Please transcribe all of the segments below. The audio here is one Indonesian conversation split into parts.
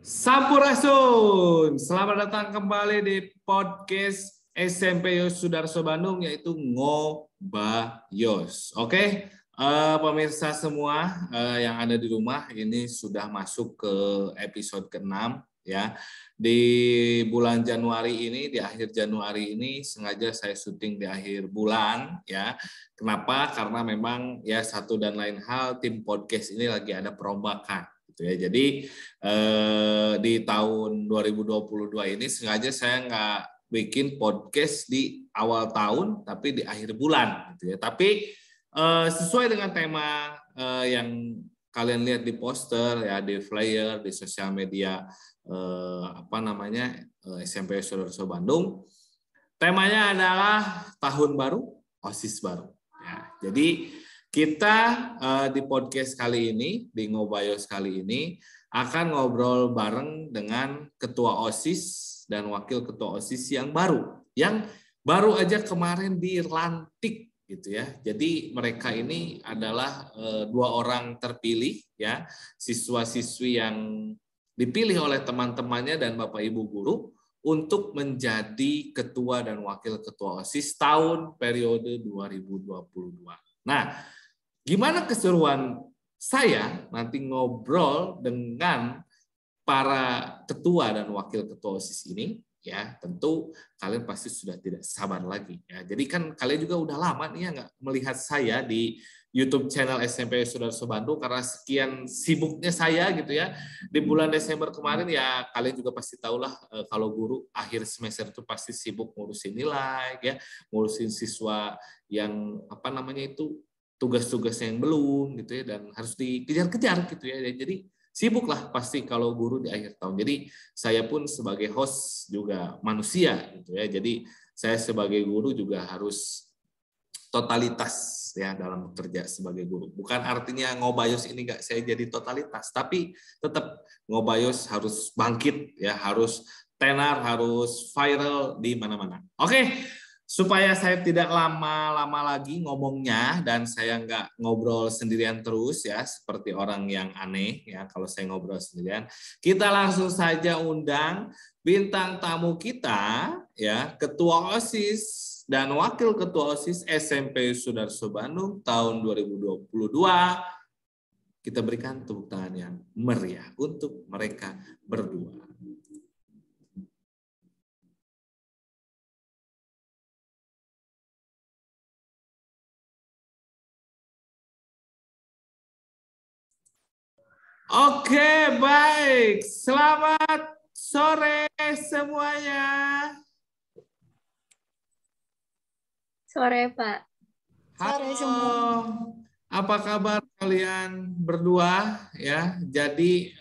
Sampurasun, selamat datang kembali di podcast SMP Yos Sudarso Bandung, yaitu Ngobayos. Oke, pemirsa semua yang ada di rumah, ini sudah masuk ke episode ke-6 ya. Di bulan Januari ini, di akhir Januari ini sengaja saya syuting di akhir bulan ya. Kenapa? Karena memang ya satu dan lain hal tim podcast ini lagi ada perombakan. Ya, jadi di tahun 2022 ini sengaja saya nggak bikin podcast di awal tahun, tapi di akhir bulan, gitu ya. Tapi sesuai dengan tema yang kalian lihat di poster, ya, di flyer, di sosial media SMP Sudarso Bandung, temanya adalah tahun baru, OSIS baru. Ya, jadi kita di podcast kali ini, di Ngobayos kali ini, akan ngobrol bareng dengan Ketua OSIS dan Wakil Ketua OSIS yang baru aja kemarin dilantik, gitu ya. Jadi mereka ini adalah dua orang terpilih, ya, siswa-siswi yang dipilih oleh teman-temannya dan Bapak Ibu guru untuk menjadi Ketua dan Wakil Ketua OSIS tahun periode 2022. Nah, gimana keseruan saya nanti ngobrol dengan para ketua dan wakil ketua OSIS ini, ya tentu kalian pasti sudah tidak sabar lagi. Ya, jadi kan kalian juga udah lama nih ya nggak melihat saya di YouTube channel SMP Sudarso Bandung karena sekian sibuknya saya gitu ya. Di bulan Desember kemarin ya kalian juga pasti tahulah kalau guru akhir semester itu pasti sibuk ngurusin nilai, ya, ngurusin siswa yang tugas-tugas yang belum gitu ya, dan harus dikejar-kejar gitu ya. Jadi sibuklah pasti kalau guru di akhir tahun. Jadi saya pun sebagai host juga manusia gitu ya. Jadi saya sebagai guru juga harus totalitas ya dalam bekerja sebagai guru. Bukan artinya Ngobayos ini nggak saya jadi totalitas, tapi tetap Ngobayos harus bangkit ya, harus tenar, harus viral di mana-mana. Oke. Supaya saya tidak lama-lama lagi ngomongnya dan saya nggak ngobrol sendirian terus ya, seperti orang yang aneh ya kalau saya ngobrol sendirian, kita langsung saja undang bintang tamu kita ya, Ketua OSIS dan Wakil Ketua OSIS SMP Sudarso Bandung tahun 2022. Kita berikan tepuk tangan yang meriah untuk mereka berdua. Oke, baik. Selamat sore semuanya. Sore, Pak. Halo. Apa kabar kalian berdua ya? Jadi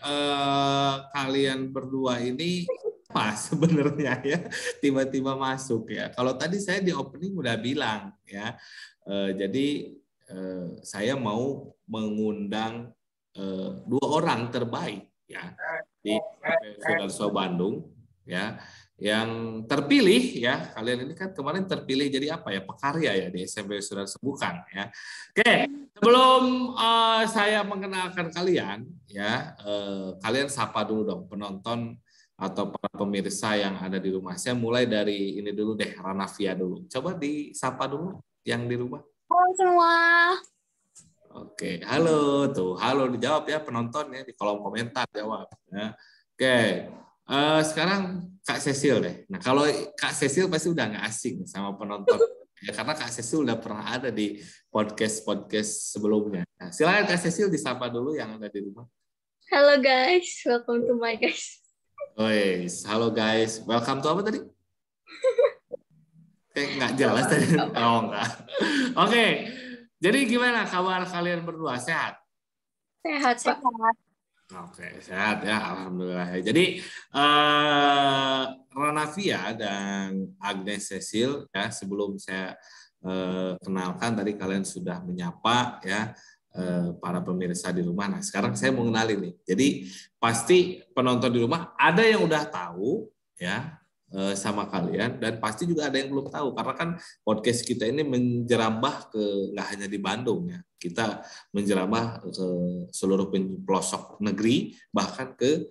kalian berdua ini apa sebenarnya ya? Tiba-tiba masuk ya. Kalau tadi saya di opening udah bilang ya. Jadi saya mau mengundang dua orang terbaik ya di Sudarso Bandung ya, yang terpilih ya. Kalian ini kan kemarin terpilih jadi apa ya, pekarya ya di SMP Sudarso, bukan ya. Oke, sebelum saya mengenalkan kalian ya, kalian sapa dulu dong penonton atau para pemirsa yang ada di rumah. Saya mulai dari ini dulu deh, Ranavia dulu. Coba disapa dulu yang di rumah. Halo semua. Oke, halo tuh, halo dijawab ya penonton ya di kolom komentar jawab. Ya. Oke, sekarang Kak Cecil deh. Nah kalau Kak Cecil pasti udah nggak asing sama penonton ya, karena Kak Cecil udah pernah ada di podcast sebelumnya. Nah, silakan Kak Cecil disapa dulu yang ada di rumah. Halo guys, welcome to my guys. Halo guys, welcome to apa tadi? Kayak nggak jelas tadi. Oh enggak. Oke. Jadi gimana kabar kalian berdua? Sehat? Sehat, Pak. Oke, sehat ya, alhamdulillah. Jadi Ranavia dan Agnes Cecil ya, sebelum saya kenalkan tadi kalian sudah menyapa ya para pemirsa di rumah. Nah, sekarang saya mau kenalin nih. Jadi pasti penonton di rumah ada yang udah tahu ya sama kalian, dan pasti juga ada yang belum tahu karena kan podcast kita ini menjerambah ke nggak hanya di Bandung ya, kita menjerambah ke seluruh pelosok negeri, bahkan ke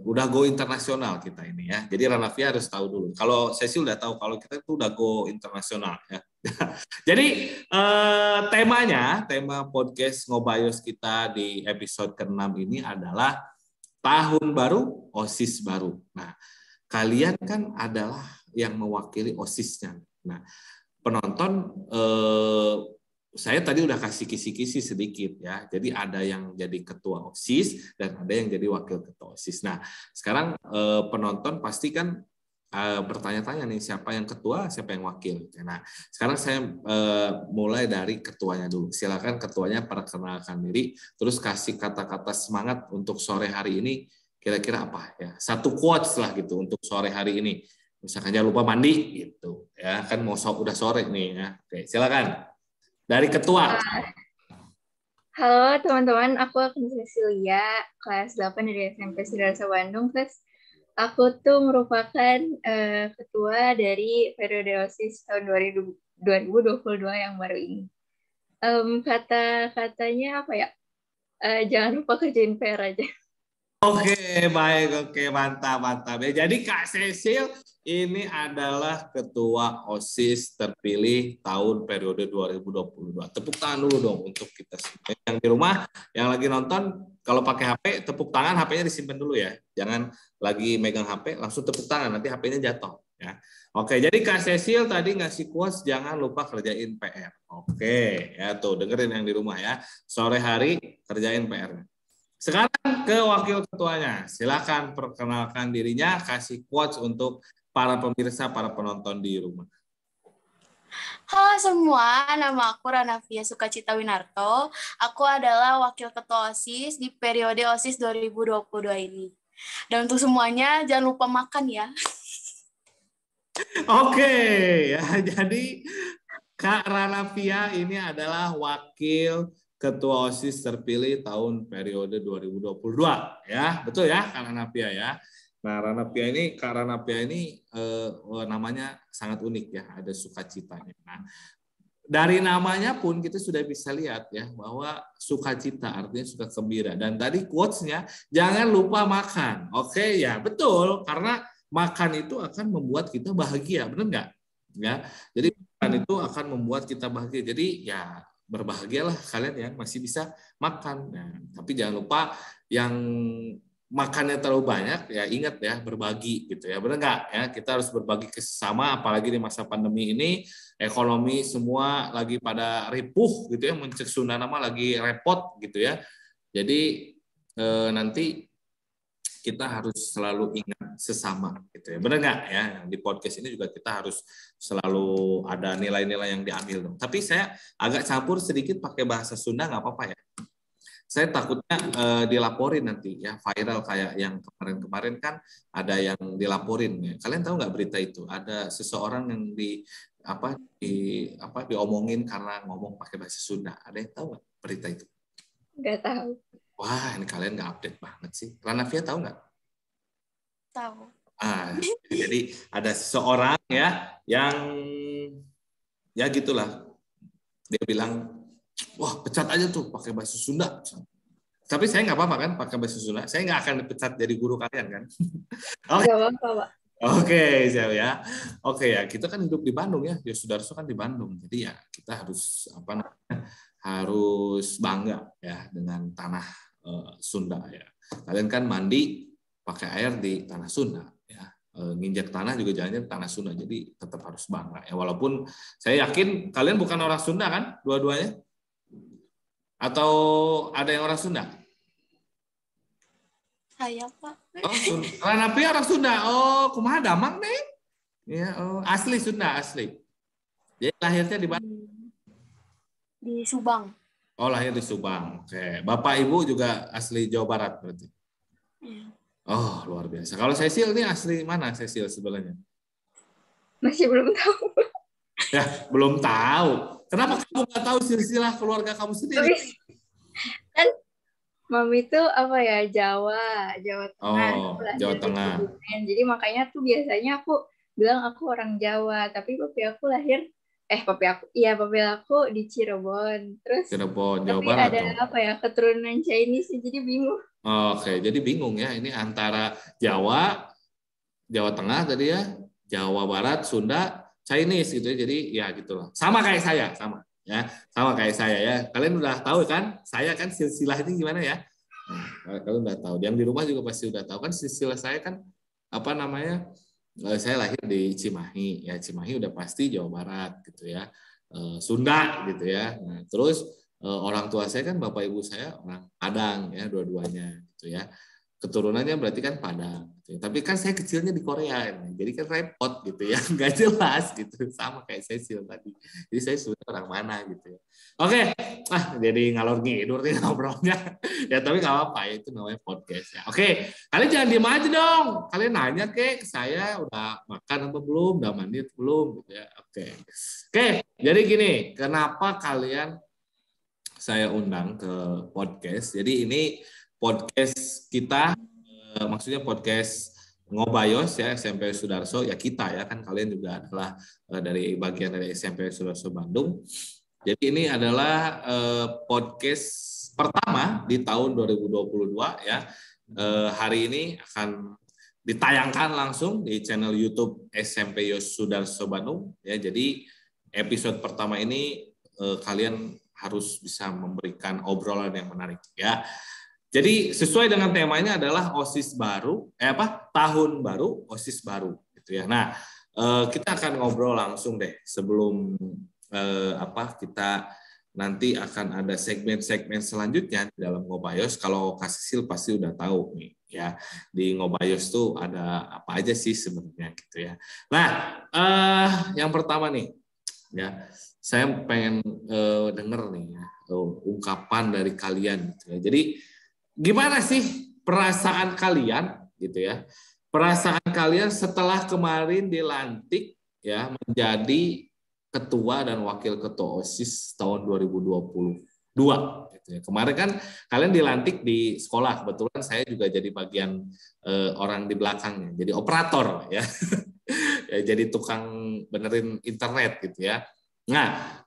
udah go internasional kita ini ya. Jadi Ranavia harus tahu dulu. Kalau saya sih udah tahu kalau kita itu udah go internasional ya. Jadi tema podcast Ngobayos kita di episode ke-6 ini adalah tahun baru, OSIS baru. Nah, kalian kan adalah yang mewakili OSIS-nya. Nah, penonton saya tadi udah kasih kisi-kisi sedikit ya. Jadi ada yang jadi ketua OSIS dan ada yang jadi wakil ketua OSIS. Nah, sekarang penonton pasti kan bertanya-tanya nih siapa yang ketua, siapa yang wakil. Nah, sekarang saya mulai dari ketuanya dulu. Silakan ketuanya perkenalkan diri, terus kasih kata-kata semangat untuk sore hari ini. Kira-kira apa ya? Satu quotes lah gitu untuk sore hari ini. Misalkan jangan lupa mandi gitu ya, kan mau udah sore nih ya. Oke, silakan. Dari ketua. Halo teman-teman, aku Agnes Cecilia, kelas 8 dari SMP Sidarasa Bandung. Terus aku tuh merupakan ketua dari periode OSIS tahun 2022 yang baru ini. Kata-katanya apa ya? Jangan lupa kerjain PR aja. Oke, baik. Oke, mantap. Ya, jadi Kak Cecil ini adalah ketua OSIS terpilih tahun periode 2022. Tepuk tangan dulu dong untuk kita semua yang di rumah, yang lagi nonton. Kalau pakai HP, tepuk tangan, HP-nya disimpan dulu ya. Jangan lagi megang HP, langsung tepuk tangan, nanti HP-nya jatuh. Ya. Oke, jadi Kak Cecil tadi ngasih quotes, jangan lupa kerjain PR. Oke, ya tuh dengerin yang di rumah ya. Sore hari kerjain PR-nya. Sekarang ke wakil ketuanya. Silakan perkenalkan dirinya, kasih quotes untuk para pemirsa, para penonton di rumah. Halo semua, nama aku Ranavia Sukacita Winarto. Aku adalah Wakil Ketua OSIS di periode OSIS 2022 ini. Dan untuk semuanya, jangan lupa makan ya. Oke, ya jadi Kak Ranavia ini adalah Wakil Ketua OSIS terpilih tahun periode 2022. Ya, betul ya Kak Ranavia ya. Nah, Kak Ranavia ini namanya sangat unik ya, ada sukacitanya. Nah, dari namanya pun kita sudah bisa lihat ya bahwa sukacita artinya suka gembira. Dan tadi quotes-nya jangan lupa makan. Oke ya, betul karena makan itu akan membuat kita bahagia, benar nggak? Ya, jadi makan itu akan membuat kita bahagia. Jadi ya berbahagialah kalian yang masih bisa makan. Nah, tapi jangan lupa yang makannya terlalu banyak, ya ingat ya berbagi gitu ya, benar nggak ya? Kita harus berbagi ke sesama, apalagi di masa pandemi ini, ekonomi semua lagi pada ripuh gitu ya, mencek Sunda nama lagi repot gitu ya. Jadi nanti kita harus selalu ingat sesama gitu ya, benar nggak ya? Di podcast ini juga kita harus selalu ada nilai-nilai yang diambil dong. Tapi saya agak campur sedikit pakai bahasa Sunda, nggak apa-apa ya. Saya takutnya dilaporin nanti ya, viral kayak yang kemarin-kemarin kan ada yang dilaporin ya. Kalian tahu nggak berita itu? Ada seseorang yang diomongin karena ngomong pakai bahasa Sunda. Ada yang tahu nggak berita itu? Nggak tahu. Wah, ini kalian nggak update banget sih. Ranavia tahu nggak? Tahu. Jadi ada seseorang ya yang ya gitulah. Dia bilang, wah pecat aja tuh pakai bahasa Sunda. Tapi saya nggak apa-apa kan pakai bahasa Sunda. Saya nggak akan dipecat jadi guru kalian kan. Nggak apa-apa, Pak. Oke, siap ya. Oke ya, kita kan hidup di Bandung ya. Yosudarso kan di Bandung. Jadi ya kita harus harus bangga ya dengan tanah Sunda ya. Kalian kan mandi pakai air di tanah Sunda ya. Nginjak tanah juga jangan tanah Sunda. Jadi tetap harus bangga ya. Walaupun saya yakin kalian bukan orang Sunda kan, dua-duanya? Atau ada yang orang Sunda? Saya, Pak. Oh, Ranavia orang Sunda. Oh, kumaha damang nih? Ya, oh, asli Sunda, asli. Jadi lahirnya di mana? Di Subang. Oh, lahir di Subang. Oke. Bapak Ibu juga asli Jawa Barat berarti. Ya. Oh, luar biasa. Kalau Cecil ini asli mana Cecil sebenarnya? Masih belum tahu. Ya, belum tahu. Kenapa kamu nggak tahu silsilah keluarga kamu sendiri? Kan Mami tuh apa ya, Jawa Tengah. Oh, Aku lahir Jawa di Tengah. Kebumen. Jadi makanya tuh biasanya aku bilang aku orang Jawa, tapi papi aku di Cirebon. Terus Cirebon, Jawa tapi Barat ada dong. apa ya, keturunan Chinese jadi bingung. Oke, jadi bingung ya ini antara Jawa Tengah tadi ya, Jawa Barat, Sunda, Chinese gitu ya. Jadi ya gitulah. Sama kayak saya, sama ya. Sama kayak saya ya. Kalian udah tahu kan? Saya kan silsilah ini gimana ya? Nah, kalian udah tahu. Yang di rumah juga pasti udah tahu kan silsilah saya kan apa namanya? Saya lahir di Cimahi. Ya Cimahi udah pasti Jawa Barat gitu ya. Sunda gitu ya. Nah, terus orang tua saya kan bapak ibu saya orang Padang ya dua-duanya gitu ya. Keturunannya berarti kan Padang. Gitu. Tapi kan saya kecilnya di Korea, jadi kan repot gitu ya, nggak jelas gitu, sama kayak Cecil tadi. Jadi saya sebenarnya orang mana gitu ya. Oke, jadi ngalor ngidur nih ngobrolnya. Ya tapi nggak apa-apa, itu namanya podcast ya. Oke, kalian jangan diem aja dong. Kalian nanya ke saya udah makan apa belum, udah mandi atau belum gitu ya. Oke, jadi gini, kenapa kalian saya undang ke podcast? Jadi ini podcast kita, maksudnya podcast Ngobayos ya SMP Sudarso ya kita ya kan kalian juga adalah dari bagian dari SMP Sudarso Bandung. Jadi ini adalah podcast pertama di tahun 2022 ya. Hari ini akan ditayangkan langsung di channel YouTube SMP Yos Sudarso Bandung ya. Jadi episode pertama ini kalian harus bisa memberikan obrolan yang menarik ya. Jadi sesuai dengan temanya adalah OSIS baru, tahun baru, OSIS baru, gitu ya. Nah, kita akan ngobrol langsung deh sebelum kita nanti akan ada segmen-segmen selanjutnya di dalam Ngobayos. Kalau Kak Sisil pasti udah tahu nih, ya di Ngobayos tuh ada apa aja sih sebenarnya, gitu ya. Nah, yang pertama nih, ya saya pengen denger nih ya, ungkapan dari kalian, gitu ya. Jadi gimana sih perasaan kalian gitu ya? Perasaan kalian setelah kemarin dilantik ya menjadi ketua dan wakil ketua OSIS tahun 2022 gitu ya. Kemarin kan kalian dilantik di sekolah, kebetulan saya juga jadi bagian orang di belakangnya, jadi operator ya. Ya jadi tukang benerin internet gitu ya. Nah,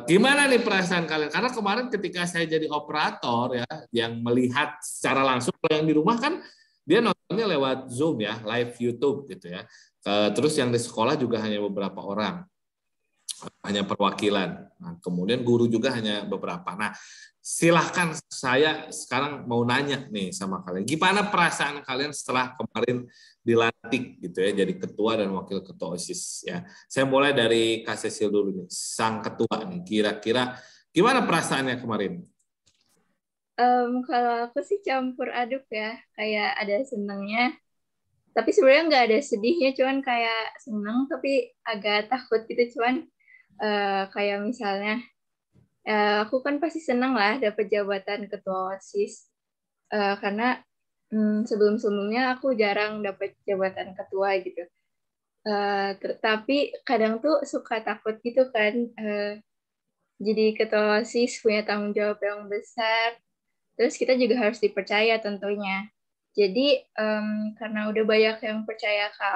gimana nih perasaan kalian? Karena kemarin ketika saya jadi operator ya, yang melihat secara langsung, kalau yang di rumah kan dia nontonnya lewat Zoom ya, live YouTube gitu ya. Terus yang di sekolah juga hanya beberapa orang, hanya perwakilan. Nah, kemudian guru juga hanya beberapa. Nah, silahkan saya sekarang mau nanya nih sama kalian, gimana perasaan kalian setelah kemarin dilantik gitu ya jadi ketua dan wakil ketua OSIS ya. Saya mulai dari Kak Cecil dulu nih, sang ketua nih. Kira-kira gimana perasaannya kemarin? Kalau aku sih campur aduk ya, kayak ada senengnya, tapi sebenarnya nggak ada sedihnya, cuman kayak seneng tapi agak takut gitu, cuman kayak misalnya aku kan pasti seneng lah dapat jabatan ketua OSIS karena sebelum-sebelumnya aku jarang dapat jabatan ketua gitu. Tapi kadang tuh suka takut gitu kan, jadi ketua OSIS punya tanggung jawab yang besar, terus kita juga harus dipercaya tentunya. Jadi karena udah banyak yang percaya ke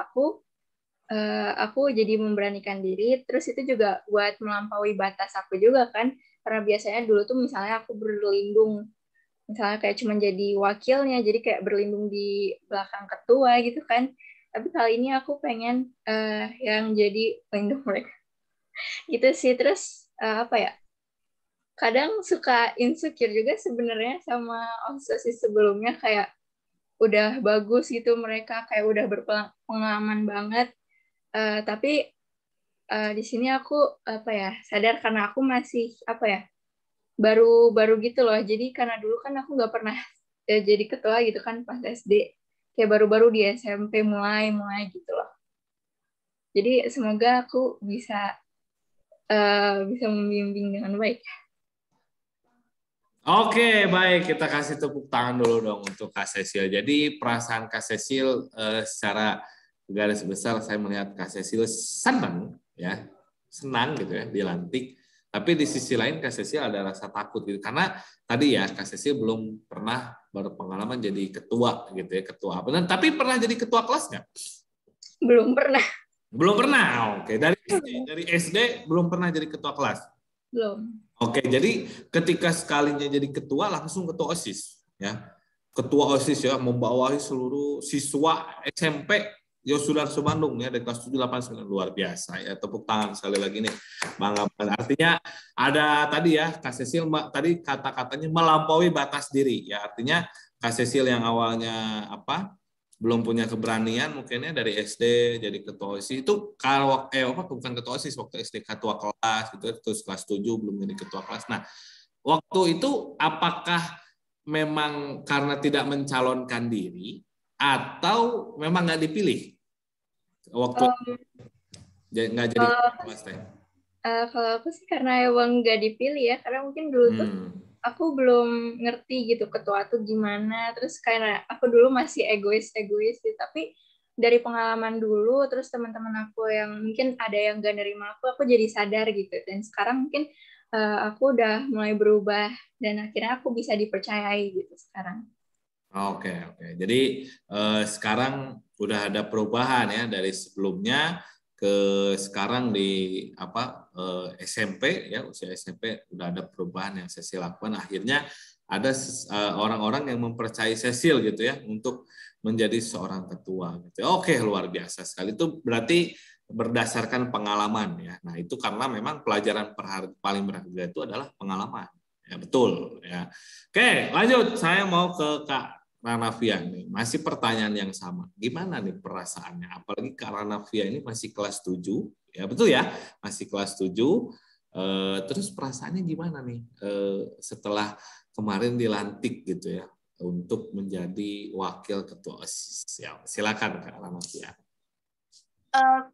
aku jadi memberanikan diri, terus itu juga buat melampaui batas aku juga kan, karena biasanya dulu tuh misalnya aku berlindung, misalnya kayak cuma jadi wakilnya, jadi kayak berlindung di belakang ketua gitu kan. Tapi kali ini aku pengen yang jadi pelindung mereka. Gitu sih. Terus apa ya? Kadang suka insecure juga sebenarnya sama OSIS sebelumnya, kayak udah bagus gitu mereka, kayak udah berpengalaman banget. Tapi di sini aku sadar karena aku masih baru gitu loh. Jadi karena dulu kan aku nggak pernah jadi ketua gitu kan pas SD, kayak baru-baru di SMP mulai gitu loh. Jadi semoga aku bisa membimbing dengan baik. Oke, baik, kita kasih tepuk tangan dulu dong untuk Kak Cecil. Jadi perasaan Kak Cecil secara garis besar saya melihat Kak Cecil senang gitu ya dilantik. Tapi di sisi lain Kak Cecil ada rasa takut gitu karena tadi ya Kak Cecil belum pernah berpengalaman jadi ketua gitu ya, ketua apa. Tapi pernah jadi ketua kelas nggak? Belum pernah. Belum pernah. Oke, dari SD belum pernah jadi ketua kelas. Belum. Oke, jadi ketika sekalinya jadi ketua langsung ketua OSIS ya. ketua OSIS ya, membawahi seluruh siswa SMP Yosudarso Bandung ya dari kelas 7, 8, 9. Luar biasa ya. Tepuk tangan sekali lagi nih. Bangga banget. Artinya ada tadi ya Kak Cecil tadi kata-katanya melampaui batas diri ya. Artinya Kak Cecil yang awalnya belum punya keberanian mungkinnya dari SD jadi ketua OSIS itu kalau bukan ketua OSIS waktu SD ketua kelas gitu terus kelas 7 belum jadi ketua kelas. Nah, waktu itu apakah memang karena tidak mencalonkan diri atau memang nggak dipilih waktu nggak jadi kelas teh? Kalau aku sih karena emang nggak dipilih ya, karena mungkin dulu tuh aku belum ngerti gitu ketua tuh gimana, terus karena aku dulu masih egois sih, tapi dari pengalaman dulu, terus teman-teman aku yang mungkin ada yang gak nerima aku jadi sadar gitu, dan sekarang mungkin aku udah mulai berubah, dan akhirnya aku bisa dipercayai gitu sekarang. Oke. Jadi sekarang udah ada perubahan ya dari sebelumnya ke sekarang di SMP ya, usia SMP udah ada perubahan yang Cecil lakukan. Akhirnya ada orang-orang yang mempercayai Cecil gitu ya untuk menjadi seorang ketua gitu. Oke, luar biasa sekali. Itu berarti berdasarkan pengalaman ya. Nah, itu karena memang pelajaran paling berharga itu adalah pengalaman. Ya, betul ya. Oke, lanjut. Saya mau ke Kak Ranavia nih, masih pertanyaan yang sama. Gimana nih perasaannya? Apalagi Kak Ranavia ini masih kelas 7, ya betul ya? Masih kelas 7. Terus perasaannya gimana nih setelah kemarin dilantik gitu ya untuk menjadi wakil ketua OSIS? Ya, silakan Kak Ranavia.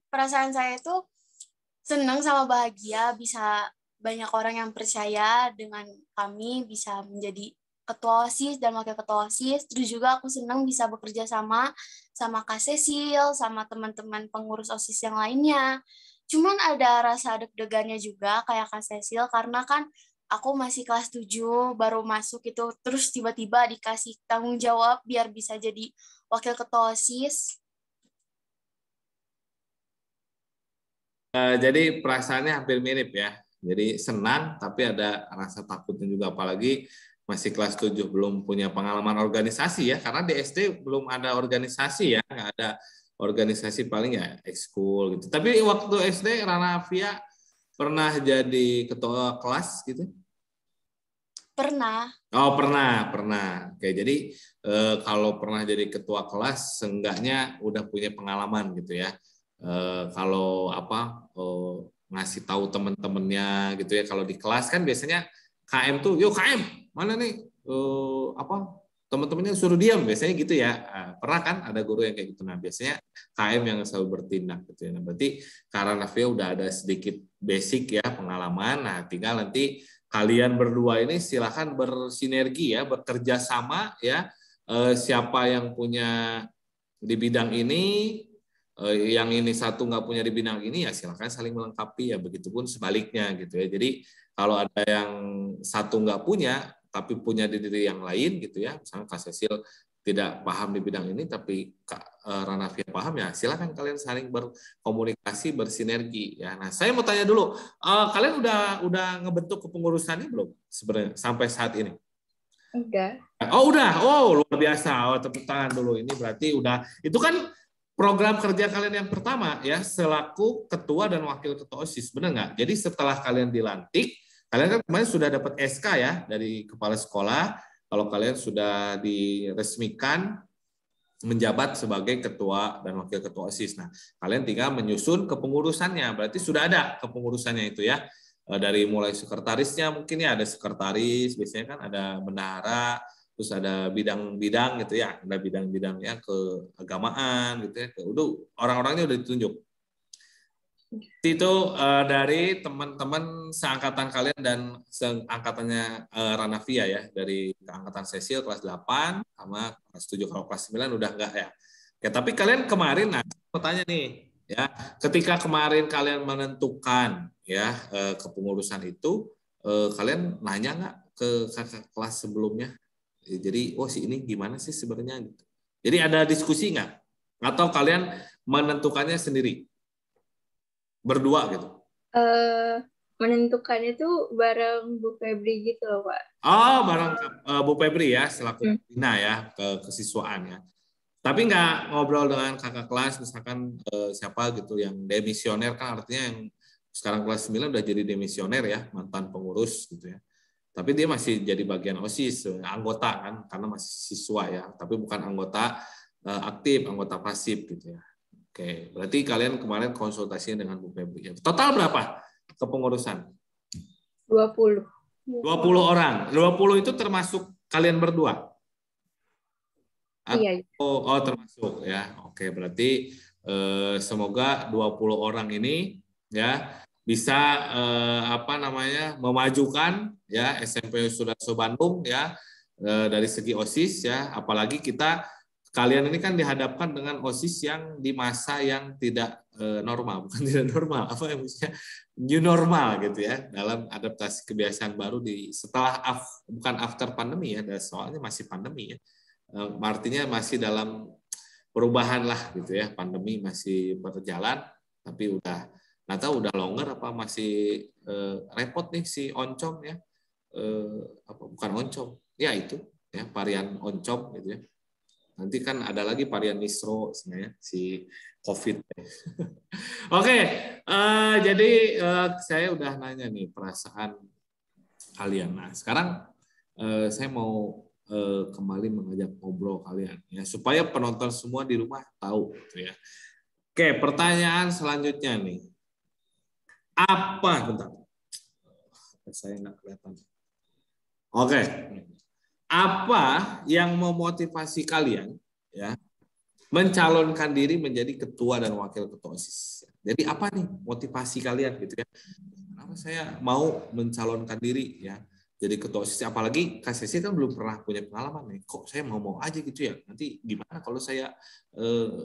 Perasaan saya itu senang sama bahagia bisa banyak orang yang percaya dengan kami bisa menjadi ketua OSIS dan wakil ketua OSIS. Terus juga aku senang bisa bekerja sama Kak Cecil, sama teman-teman pengurus OSIS yang lainnya. Cuman ada rasa deg-degannya juga kayak Kak Cecil, karena kan aku masih kelas 7, baru masuk itu, terus tiba-tiba dikasih tanggung jawab biar bisa jadi wakil ketua OSIS. Jadi perasaannya hampir mirip ya. Jadi senang, tapi ada rasa takutnya juga, apalagi masih kelas 7 belum punya pengalaman organisasi ya, karena di SD belum ada organisasi ya, nggak ada organisasi, paling ya ekskul gitu. Tapi waktu SD Ranavia pernah jadi ketua kelas gitu? Pernah. Oh pernah. Oke, jadi kalau pernah jadi ketua kelas, seenggaknya udah punya pengalaman gitu ya. Kalau ngasih tahu teman-temannya gitu ya. Kalau di kelas kan biasanya KM tuh, yuk KM mana nih teman-temannya suruh diam biasanya gitu ya. Pernah kan ada guru yang kayak gitu. Nah biasanya KM yang selalu bertindak gitu ya. Nah, berarti karena Navia udah ada sedikit basic ya pengalaman. Nah tinggal nanti kalian berdua ini silakan bersinergi ya, bekerja sama ya. Siapa yang punya di bidang ini, yang ini satu nggak punya di bidang ini, ya silakan saling melengkapi ya. Begitupun sebaliknya gitu ya. Jadi kalau ada yang satu nggak punya tapi punya di diri yang lain gitu ya, misalnya Kak Cecil tidak paham di bidang ini tapi Kak Ranavia paham, ya silakan kalian saling berkomunikasi, bersinergi ya. Nah saya mau tanya dulu, kalian udah ngebentuk kepengurusannya belum sebenarnya sampai saat ini? Udah. Oh udah, luar biasa. Tepuk tangan dulu. Ini berarti udah, itu kan program kerja kalian yang pertama ya, selaku ketua dan wakil ketua OSIS, benar nggak? Jadi setelah kalian dilantik, kalian kan kemarin sudah dapat SK ya dari kepala sekolah, kalau kalian sudah diresmikan menjabat sebagai ketua dan wakil ketua OSIS. Nah, kalian tinggal menyusun kepengurusannya, berarti sudah ada kepengurusannya itu ya. Dari mulai sekretarisnya, mungkin ya ada sekretaris, biasanya kan ada bendahara, terus ada bidang-bidang gitu ya, ada bidang-bidangnya keagamaan gitu ya. Udah orang-orangnya udah ditunjuk. Itu dari teman-teman seangkatan kalian dan seangkatannya Ranavia ya, dari angkatan Cecil kelas 8 sama kelas 7, kalau kelas 9 udah enggak ya. Ya, tapi kalian kemarin, nah, mau tanya nih ya, ketika kemarin kalian menentukan ya kepengurusan itu, kalian nanya nggak ke kakak kelas sebelumnya? Jadi, si ini gimana sih sebenarnya gitu. Jadi ada diskusi nggak? Atau kalian menentukannya sendiri? Berdua gitu? menentukannya tuh bareng Bu Febri gitu loh, Pak. Oh, bareng Bu Febri ya, selaku pembina ya, kesiswaan ya. Tapi nggak ngobrol dengan kakak kelas, misalkan siapa gitu yang demisioner, kan artinya yang sekarang kelas 9 udah jadi demisioner ya, mantan pengurus gitu ya. Tapi dia masih jadi bagian OSIS, anggota kan, karena masih siswa ya, tapi bukan anggota aktif, anggota pasif gitu ya. Oke, berarti kalian kemarin konsultasinya dengan Bu Febri. Total berapa kepengurusan? 20. 20 orang. 20 itu termasuk kalian berdua? Iya. Oh, termasuk ya. Oke, berarti semoga 20 orang ini ya bisa memajukan ya SMP Sudarso Bandung ya dari segi OSIS ya, apalagi kalian ini kan dihadapkan dengan OSIS yang di masa yang tidak normal, bukan tidak normal, apa yang maksudnya new normal gitu ya, dalam adaptasi kebiasaan baru setelah bukan after pandemi ya, soalnya masih pandemi ya. Artinya masih dalam perubahan lah gitu ya, pandemi masih berjalan, tapi nggak tahu udah longgar apa masih repot nih si oncom ya, bukan oncom ya, itu ya varian oncom gitu ya. Nanti kan ada lagi varian Nistro sebenarnya si COVID. Oke, jadi saya udah nanya nih perasaan kalian. Nah sekarang saya mau kembali mengajak ngobrol kalian ya, supaya penonton semua di rumah tahu gitu ya. Oke, pertanyaan selanjutnya nih. Bentar. Saya nggak kelihatan. Oke. Apa yang memotivasi kalian ya mencalonkan diri menjadi ketua dan wakil ketua OSIS? Jadi apa nih motivasi kalian gitu ya? Kenapa saya mau mencalonkan diri ya jadi ketua OSIS, apalagi Kak Sesi kan belum pernah punya pengalaman nih. Kok saya mau aja gitu ya? Nanti gimana kalau saya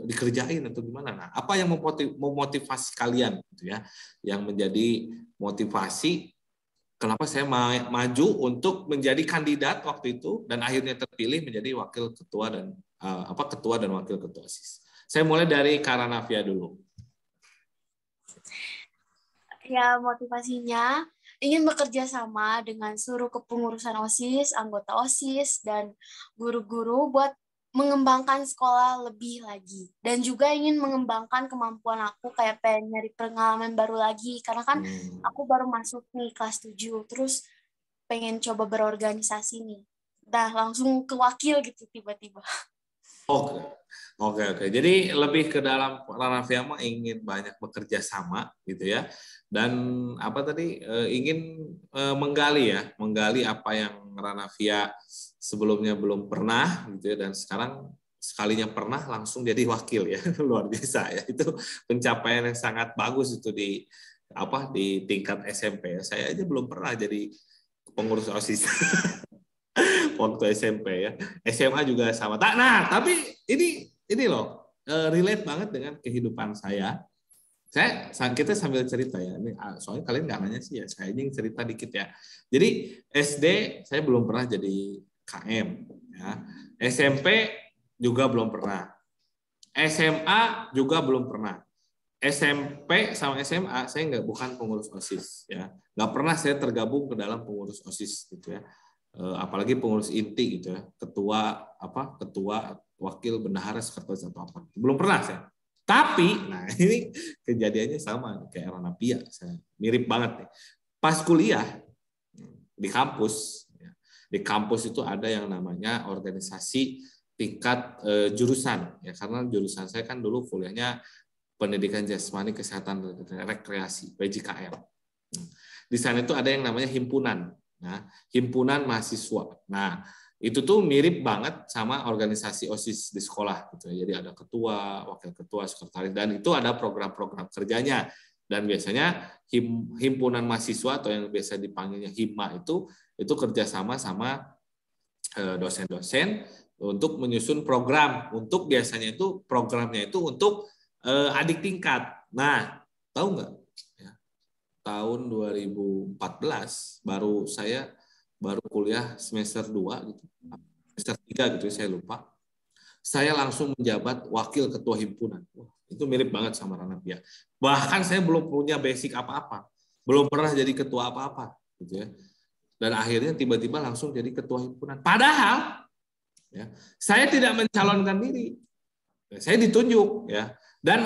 dikerjain atau gimana? Nah, apa yang memotivasi kalian gitu ya? Yang menjadi motivasi kenapa saya maju untuk menjadi kandidat waktu itu dan akhirnya terpilih menjadi wakil ketua dan ketua dan wakil ketua OSIS. Saya mulai dari Karanavia dulu. Ya, motivasinya ingin bekerja sama dengan seluruh kepengurusan OSIS, anggota OSIS, dan guru-guru buat mengembangkan sekolah lebih lagi. Dan juga ingin mengembangkan kemampuan aku, kayak pengen nyari pengalaman baru lagi. Karena kan aku baru masuk nih kelas 7, terus pengen coba berorganisasi nih. Nah, langsung ke wakil gitu tiba-tiba. Oke. Jadi lebih ke dalam Ranavia mah ingin banyak bekerja sama gitu ya. Dan ingin menggali apa yang Ranavia sebelumnya belum pernah gitu ya, dan sekarang sekalinya pernah langsung jadi wakil ya. Luar biasa ya. Itu pencapaian yang sangat bagus itu di tingkat SMP. Saya aja belum pernah jadi pengurus OSIS. Waktu SMP ya, SMA juga sama. Nah, tapi ini loh relate banget dengan kehidupan saya. Kita sambil cerita ya. Ini soalnya kalian nggak nanya sih ya. Saya ingin cerita dikit ya. Jadi SD saya belum pernah jadi KM. Ya. SMP juga belum pernah. SMA juga belum pernah. SMP sama SMA saya bukan pengurus OSIS ya. Nggak pernah saya tergabung ke dalam pengurus OSIS gitu ya. Apalagi pengurus inti gitu ya, ketua wakil bendahara sekretaris atau apa, belum pernah saya. Tapi nah ini kejadiannya sama kayak Ranavia, saya mirip banget nih. Pas kuliah di kampus itu ada yang namanya organisasi tingkat jurusan ya, karena jurusan saya kan dulu kuliahnya pendidikan jasmani kesehatan rekreasi PJKR. Di sana itu ada yang namanya himpunan. Nah, himpunan mahasiswa. Nah, itu tuh mirip banget sama organisasi OSIS di sekolah gitu. Jadi ada ketua, wakil ketua, sekretaris, dan itu ada program-program kerjanya. Dan biasanya himpunan mahasiswa atau yang biasa dipanggilnya HIMA itu kerjasama sama dosen-dosen untuk menyusun program. Untuk biasanya itu programnya itu untuk adik tingkat. Nah, tahu nggak? Tahun 2014 saya baru kuliah semester 2 gitu. Semester 3 gitu saya lupa. Saya langsung menjabat wakil ketua himpunan. Itu mirip banget sama Ranavia. Bahkan saya belum punya basic apa-apa. belum pernah jadi ketua apa-apa, gitu ya. Dan akhirnya tiba-tiba langsung jadi ketua himpunan. Padahal ya, saya tidak mencalonkan diri, saya ditunjuk, ya. Dan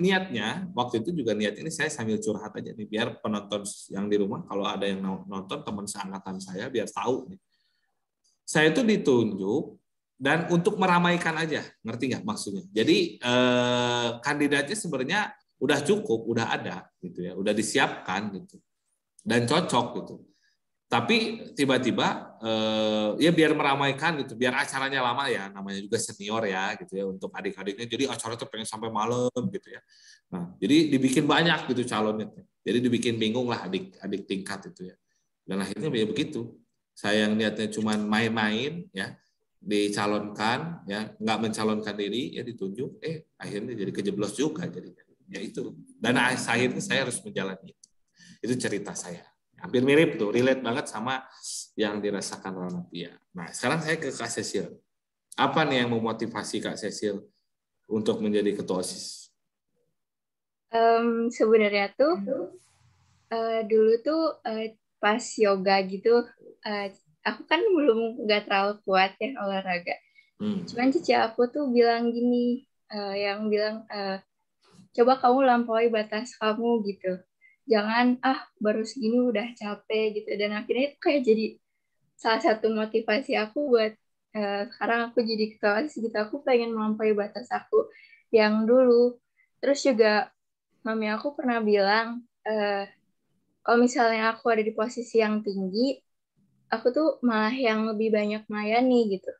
niatnya waktu itu juga niat ini saya sambil curhat aja nih, biar penonton yang di rumah kalau ada yang nonton teman seangkatan saya biar tahu nih. Saya itu ditunjuk dan untuk meramaikan aja, ngerti nggak maksudnya? Jadi kandidatnya sebenarnya udah cukup, udah ada gitu ya, udah disiapkan gitu dan cocok gitu. Tapi tiba-tiba ya biar meramaikan gitu, biar acaranya lama ya, namanya juga senior ya gitu ya untuk adik-adiknya. Jadi acara tuh pengen sampai malam gitu ya. Nah, jadi dibikin banyak gitu calonnya. Jadi dibikin bingung lah adik-adik tingkat itu ya. Dan akhirnya ya begitu. Saya yang niatnya cuma main-main ya, dicalonkan ya, nggak mencalonkan diri ya ditunjuk, akhirnya jadi kejeblos juga jadi ya itu. Dan akhirnya saya harus menjalani itu. Itu cerita saya. Hampir mirip tuh, relate banget sama yang dirasakan Ranafia. Nah, sekarang saya ke Kak Cecil. Apa nih yang memotivasi Kak Cecil untuk menjadi ketua OSIS? Sebenarnya tuh dulu tuh pas yoga gitu, aku kan belum nggak terlalu kuat ya olahraga. Cuman cici aku tuh bilang gini, yang bilang coba kamu lampaui batas kamu gitu. Jangan baru segini udah capek gitu. Dan akhirnya itu kayak jadi salah satu motivasi aku buat sekarang aku jadi ketua OSIS gitu. Aku pengen melampaui batas aku yang dulu. Terus juga mami aku pernah bilang kalau misalnya aku ada di posisi yang tinggi, aku tuh malah yang lebih banyak melayani gitu.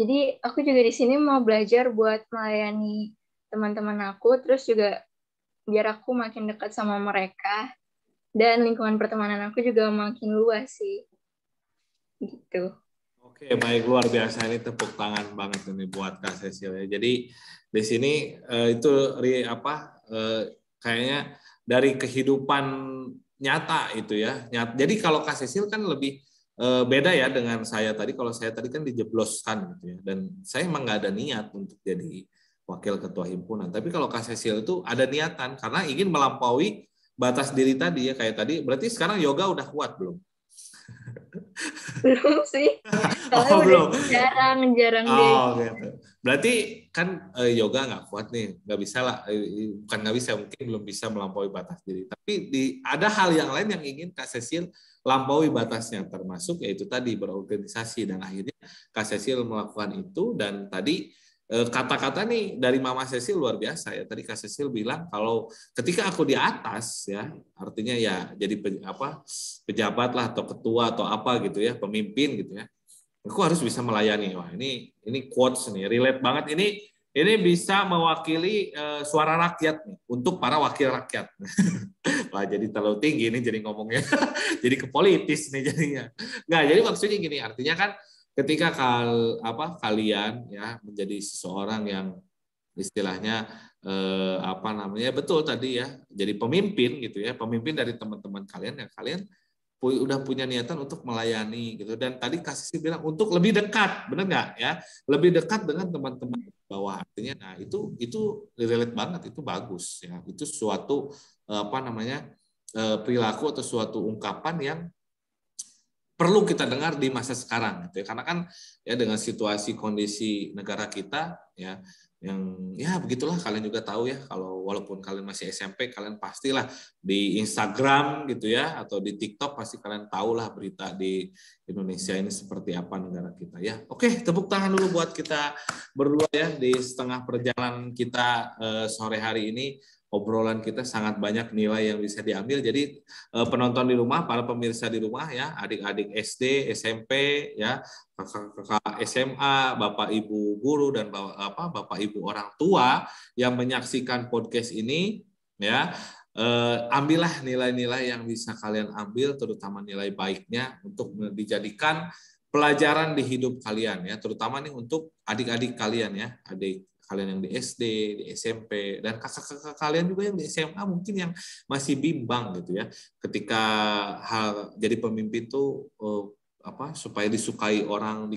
Jadi aku juga di sini mau belajar buat melayani teman-teman aku, terus juga biar aku makin dekat sama mereka, dan lingkungan pertemanan aku juga makin luas sih. Gitu. Oke, baik, luar biasa, ini tepuk tangan banget ini buat Kak Cecil ya. Jadi di sini itu kayaknya dari kehidupan nyata itu ya. Jadi kalau Kak Cecil kan lebih beda ya dengan saya tadi. Kalau saya tadi kan dijebloskan gitu ya. Dan saya emang nggak ada niat untuk jadi wakil ketua himpunan. Tapi kalau Kak Cecil itu ada niatan karena ingin melampaui batas diri tadi ya, kayak tadi. Berarti sekarang yoga udah kuat belum? Belum sih. Oh, belum. Jarang deh. Gitu. Berarti kan yoga nggak kuat nih, nggak bisa lah, bukan nggak bisa, mungkin belum bisa melampaui batas diri. Tapi ada hal yang lain yang ingin Kak Cecil lampaui batasnya, termasuk yaitu tadi berorganisasi, dan akhirnya Kak Cecil melakukan itu. Dan tadi kata-kata nih dari Mama Cecil luar biasa ya. Tadi Kak Cecil bilang kalau ketika aku di atas ya, artinya ya jadi pejabat lah atau ketua atau apa gitu ya, pemimpin gitu ya. Aku harus bisa melayani. Wah, ini quotes nih, relate banget. Ini bisa mewakili suara rakyat nih untuk para wakil rakyat. Wah, jadi terlalu tinggi ini jadi ngomongnya. Jadi ke politis nih jadinya. Nggak, jadi maksudnya gini, artinya kan ketika kalian ya menjadi seseorang yang istilahnya betul tadi ya, jadi pemimpin gitu ya, pemimpin dari teman-teman kalian yang kalian udah punya niatan untuk melayani gitu. Dan tadi Kasih bilang untuk lebih dekat, benar nggak ya, lebih dekat dengan teman-teman bawah, artinya nah itu relate banget, itu bagus ya, itu suatu perilaku atau suatu ungkapan yang perlu kita dengar di masa sekarang gitu ya. Karena kan ya dengan situasi kondisi negara kita ya yang ya begitulah, kalian juga tahu ya, kalau walaupun kalian masih SMP, kalian pastilah di Instagram gitu ya atau di TikTok pasti kalian tahulah berita di Indonesia ini seperti apa negara kita ya. Oke, tepuk tangan dulu buat kita berdua ya di setengah perjalanan kita sore hari ini. Obrolan kita sangat banyak nilai yang bisa diambil. Jadi penonton di rumah, para pemirsa di rumah ya, adik-adik SD, SMP ya, kakak-kakak SMA, Bapak Ibu guru dan Bapak Ibu orang tua yang menyaksikan podcast ini ya, ambillah nilai-nilai yang bisa kalian ambil, terutama nilai baiknya untuk dijadikan pelajaran di hidup kalian ya, terutama nih untuk adik-adik kalian ya, adik kalian yang di SD, di SMP, dan kakak-kakak kalian juga yang di SMA mungkin yang masih bimbang gitu ya, ketika jadi pemimpin tuh supaya disukai orang,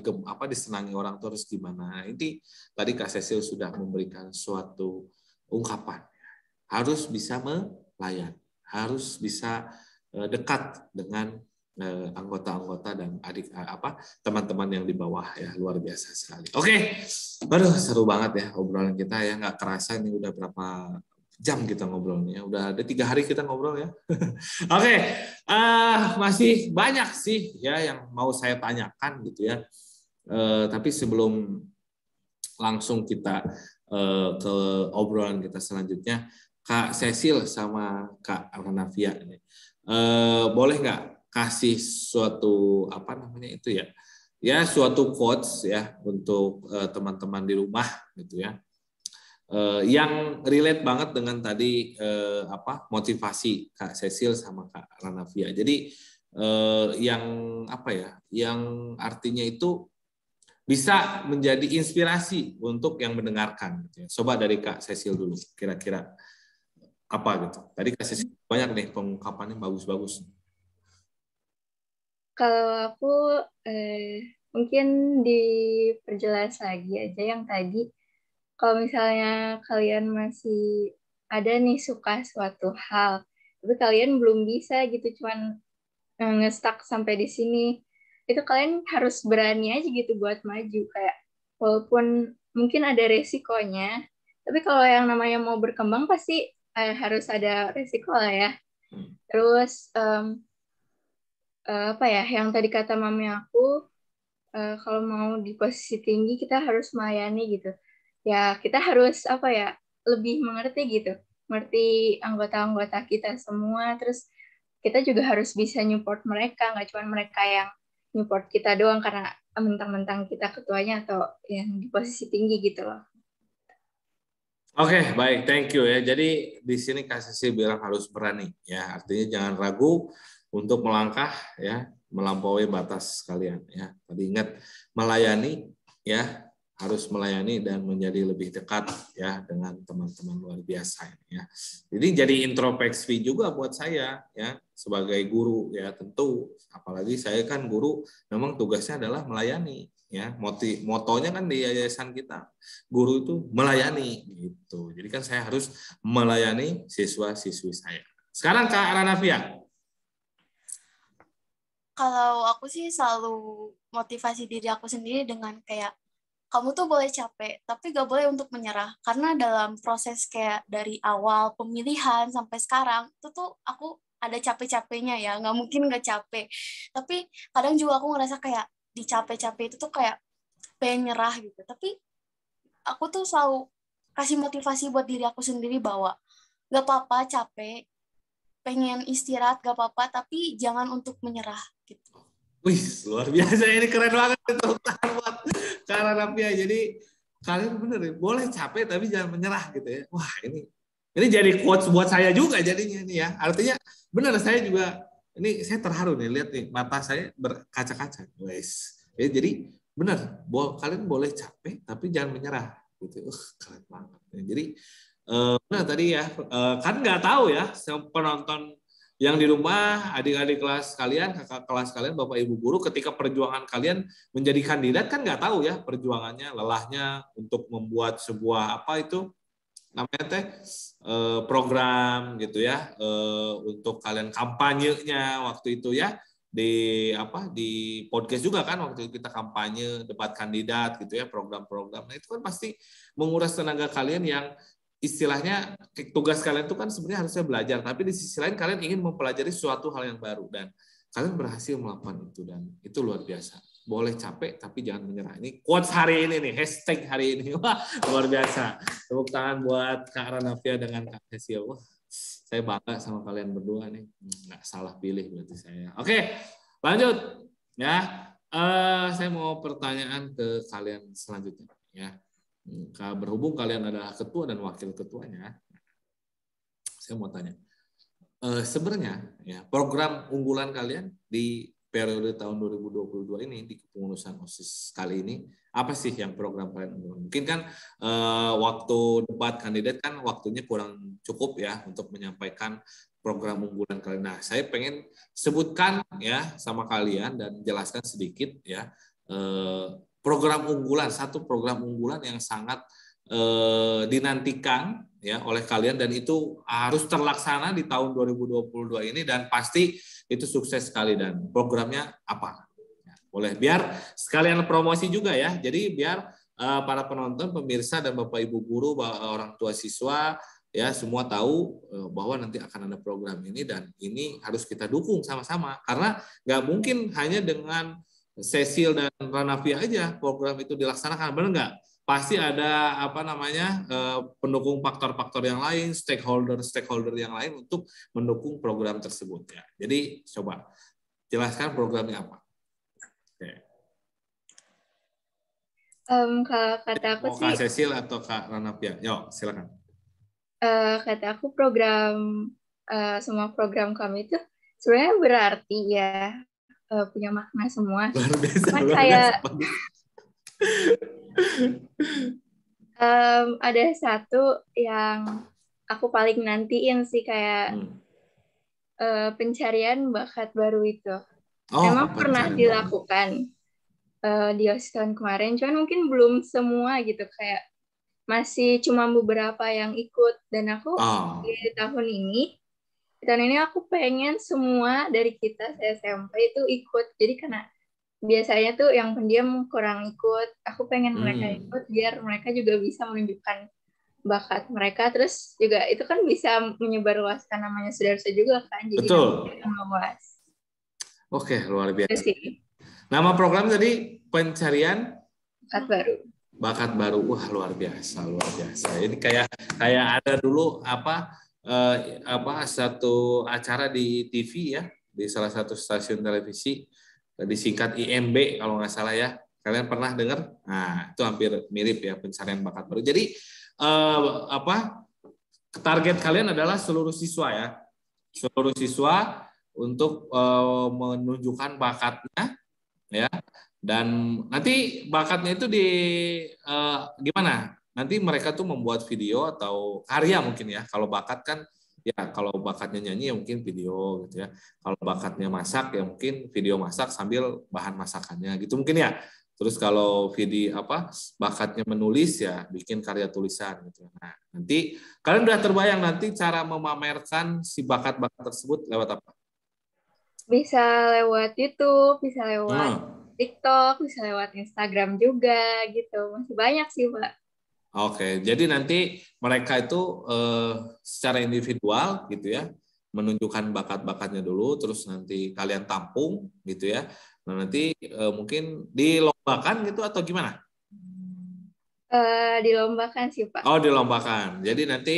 disenangi orang tuh harus gimana. Ini tadi Kak Cecil sudah memberikan suatu ungkapan, harus bisa melayani, harus bisa dekat dengan anggota-anggota dan teman-teman yang di bawah ya, luar biasa sekali. Oke, aduh seru banget ya obrolan kita ya, nggak kerasa ini udah berapa jam kita ngobrolnya, udah ada 3 hari kita ngobrol ya. Oke, masih banyak sih ya yang mau saya tanyakan gitu ya, tapi sebelum langsung kita ke obrolan kita selanjutnya, Kak Cecil sama Kak Ranavia ini boleh nggak kasih suatu suatu quotes ya untuk teman-teman di rumah gitu ya, yang relate banget dengan tadi motivasi Kak Cecil sama Kak Ranavia. Jadi yang artinya itu bisa menjadi inspirasi untuk yang mendengarkan gitu ya. Coba dari Kak Cecil dulu, kira-kira apa gitu. Tadi Kak Cecil banyak nih pengungkapannya bagus-bagus. Kalau aku mungkin diperjelas lagi aja yang tadi. Kalau misalnya kalian masih ada nih suka suatu hal, tapi kalian belum bisa gitu, cuman nge-stuck sampai di sini, itu kalian harus berani aja gitu buat maju. Kayak walaupun mungkin ada resikonya, tapi kalau yang namanya mau berkembang pasti harus ada resiko lah ya. Terus yang tadi kata mami aku, kalau mau di posisi tinggi kita harus melayani gitu. Ya kita harus lebih mengerti gitu, mengerti anggota-anggota kita semua. Terus kita juga harus bisa support mereka, nggak cuma mereka yang support kita doang karena mentang-mentang kita ketuanya atau yang di posisi tinggi gitu loh. Oke, baik, thank you ya. Jadi di sini Kak Cecil bilang harus berani ya, artinya jangan ragu untuk melangkah ya, melampaui batas kalian ya. Tadi ingat melayani ya, harus melayani dan menjadi lebih dekat ya dengan teman-teman luar biasa ya. Jadi jadi introspeksi juga buat saya ya sebagai guru ya, tentu apalagi saya kan guru memang tugasnya adalah melayani ya. Motonya kan di yayasan kita guru itu melayani gitu. Jadi kan saya harus melayani siswa-siswi saya. Sekarang Kak Ranavia. Kalau aku sih selalu motivasi diri aku sendiri dengan kayak, kamu tuh boleh capek, tapi gak boleh untuk menyerah. Karena dalam proses kayak dari awal pemilihan sampai sekarang, itu tuh aku ada capek-capeknya ya, nggak mungkin nggak capek. Tapi kadang juga aku ngerasa kayak di capek-capek itu tuh kayak pengen nyerah gitu. Tapi aku tuh selalu kasih motivasi buat diri aku sendiri bahwa gak apa-apa capek, pengen istirahat gak apa-apa, tapi jangan untuk menyerah gitu. Wih, luar biasa, ini keren banget itu buat Kak Ranavia. Jadi kalian bener ya, boleh capek tapi jangan menyerah gitu ya. Wah, ini jadi quotes buat saya juga jadinya ini ya. Artinya benar, saya juga ini saya terharu nih, lihat nih mata saya berkaca-kaca. Wes. Jadi benar, kalian boleh capek tapi jangan menyerah gitu. Keren banget. Jadi benar tadi ya, kan nggak tahu ya penonton yang di rumah, adik-adik kelas kalian, kakak kelas kalian, bapak ibu guru, ketika perjuangan kalian menjadi kandidat kan nggak tahu ya perjuangannya, lelahnya untuk membuat sebuah program gitu ya, untuk kalian kampanyenya waktu itu ya, di podcast juga kan waktu itu kita kampanye debat kandidat gitu ya, program-program. Nah itu kan pasti menguras tenaga kalian yang istilahnya tugas kalian itu kan sebenarnya harusnya belajar, tapi di sisi lain kalian ingin mempelajari suatu hal yang baru dan kalian berhasil melakukan itu dan itu luar biasa. Boleh capek tapi jangan menyerah. Ini quotes hari ini nih, hashtag hari ini. Wah, luar biasa. Tepuk tangan buat Kak Ranavia dengan Kak Cecil. Wah, saya bangga sama kalian berdua nih. Nggak salah pilih berarti saya. Oke, lanjut ya. Saya mau pertanyaan ke kalian selanjutnya ya. Berhubung kalian adalah ketua dan wakil ketuanya, saya mau tanya, sebenarnya ya program unggulan kalian di periode tahun 2022 ini di kepengurusan OSIS kali ini apa sih yang program kalian unggulan? Mungkin kan waktu debat kandidat kan waktunya kurang cukup ya untuk menyampaikan program unggulan kalian. Nah, saya pengen sebutkan ya sama kalian dan jelaskan sedikit ya. Program unggulan, satu program unggulan yang sangat dinantikan ya oleh kalian dan itu harus terlaksana di tahun 2022 ini dan pasti itu sukses sekali. Dan programnya apa? Boleh biar sekalian promosi juga ya. Jadi biar para penonton, pemirsa dan Bapak Ibu guru, orang tua siswa ya semua tahu bahwa nanti akan ada program ini dan ini harus kita dukung sama-sama karena nggak mungkin hanya dengan Cecil dan Ranafia aja program itu dilaksanakan, benar nggak? Pasti ada pendukung faktor-faktor yang lain, stakeholder yang lain untuk mendukung program tersebut ya. Jadi coba jelaskan programnya apa. Oke. Kalau kata aku Mau sih, Kak Cecil atau Kak Ranafia? Yuk, silakan. kata aku semua program kami itu sebenarnya berarti ya, punya makna semua. Luar biasa, Cuman luar kayak biasa. ada satu yang aku paling nantiin sih kayak pencarian bakat baru itu. Memang pernah dilakukan di OSIS tahun kemarin, cuman mungkin belum semua gitu, kayak masih cuma beberapa yang ikut. Dan aku di tahun ini aku pengen semua dari kita SMP itu ikut. Jadi karena biasanya tuh yang pendiam kurang ikut, aku pengen mereka ikut biar mereka juga bisa menunjukkan bakat mereka. Terus juga itu kan bisa menyebarluaskan namanya Sudarso juga kan, jadi betul. Luas. Oke, luar biasa. Nama program tadi pencarian bakat baru. Wah, luar biasa, luar biasa. Ini kayak ada dulu satu acara di TV ya, di salah satu stasiun televisi, disingkat IMB kalau nggak salah ya. Kalian pernah dengar? Nah, itu hampir mirip ya, pencarian bakat baru. Jadi target kalian adalah seluruh siswa ya, seluruh siswa untuk menunjukkan bakatnya ya. Dan nanti bakatnya itu gimana? Nanti mereka tuh membuat video atau karya mungkin ya. Kalau bakat kan ya, kalau bakatnya nyanyi ya mungkin video gitu ya. Kalau bakatnya masak ya mungkin video masak sambil bahan masakannya gitu mungkin ya. Terus kalau video bakatnya menulis ya bikin karya tulisan gitu. Nah, nanti kalian udah terbayang nanti cara memamerkan si bakat-bakat tersebut lewat apa? Bisa lewat YouTube, bisa lewat TikTok, bisa lewat Instagram juga gitu. Masih banyak sih, Pak. Oke, jadi nanti mereka itu secara individual gitu ya, menunjukkan bakat-bakatnya dulu, terus nanti kalian tampung gitu ya. Nah, nanti mungkin dilombakan gitu atau gimana? Dilombakan sih, Pak. Oh, dilombakan. Jadi nanti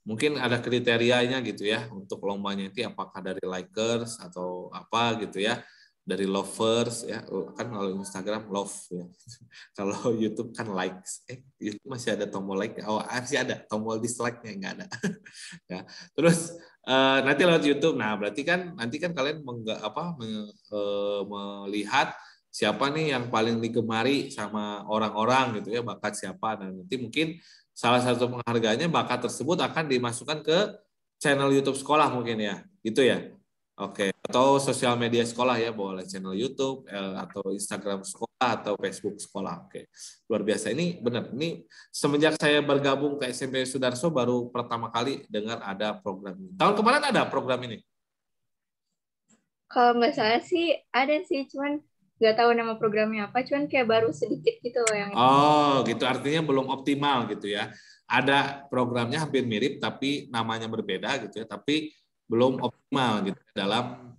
mungkin ada kriterianya gitu ya untuk lombanya itu apakah dari likers atau apa gitu ya. Dari lovers ya, kan kalau Instagram love ya. Kalau YouTube kan likes. YouTube masih ada tombol like. Oh, masih ada tombol dislike-nya, enggak ada. Ya. Terus nanti lewat YouTube. Nah, berarti kan nanti kan kalian melihat siapa nih yang paling digemari sama orang-orang gitu ya, bakat siapa. Dan nanti mungkin salah satu penghargaannya bakat tersebut akan dimasukkan ke channel YouTube sekolah mungkin ya. Gitu ya. Oke, atau sosial media sekolah ya, boleh channel YouTube atau Instagram sekolah atau Facebook sekolah. Oke, luar biasa. Ini benar. Ini semenjak saya bergabung ke SMP Sudarso baru pertama kali dengar ada program ini. Tahun kemarin ada program ini? Kalau nggak salah sih ada sih, cuman nggak tahu nama programnya apa. Cuman kayak baru sedikit gitu loh yang. Oh, gitu. Artinya belum optimal gitu ya. Ada programnya hampir mirip tapi namanya berbeda gitu ya. Tapi belum optimal gitu dalam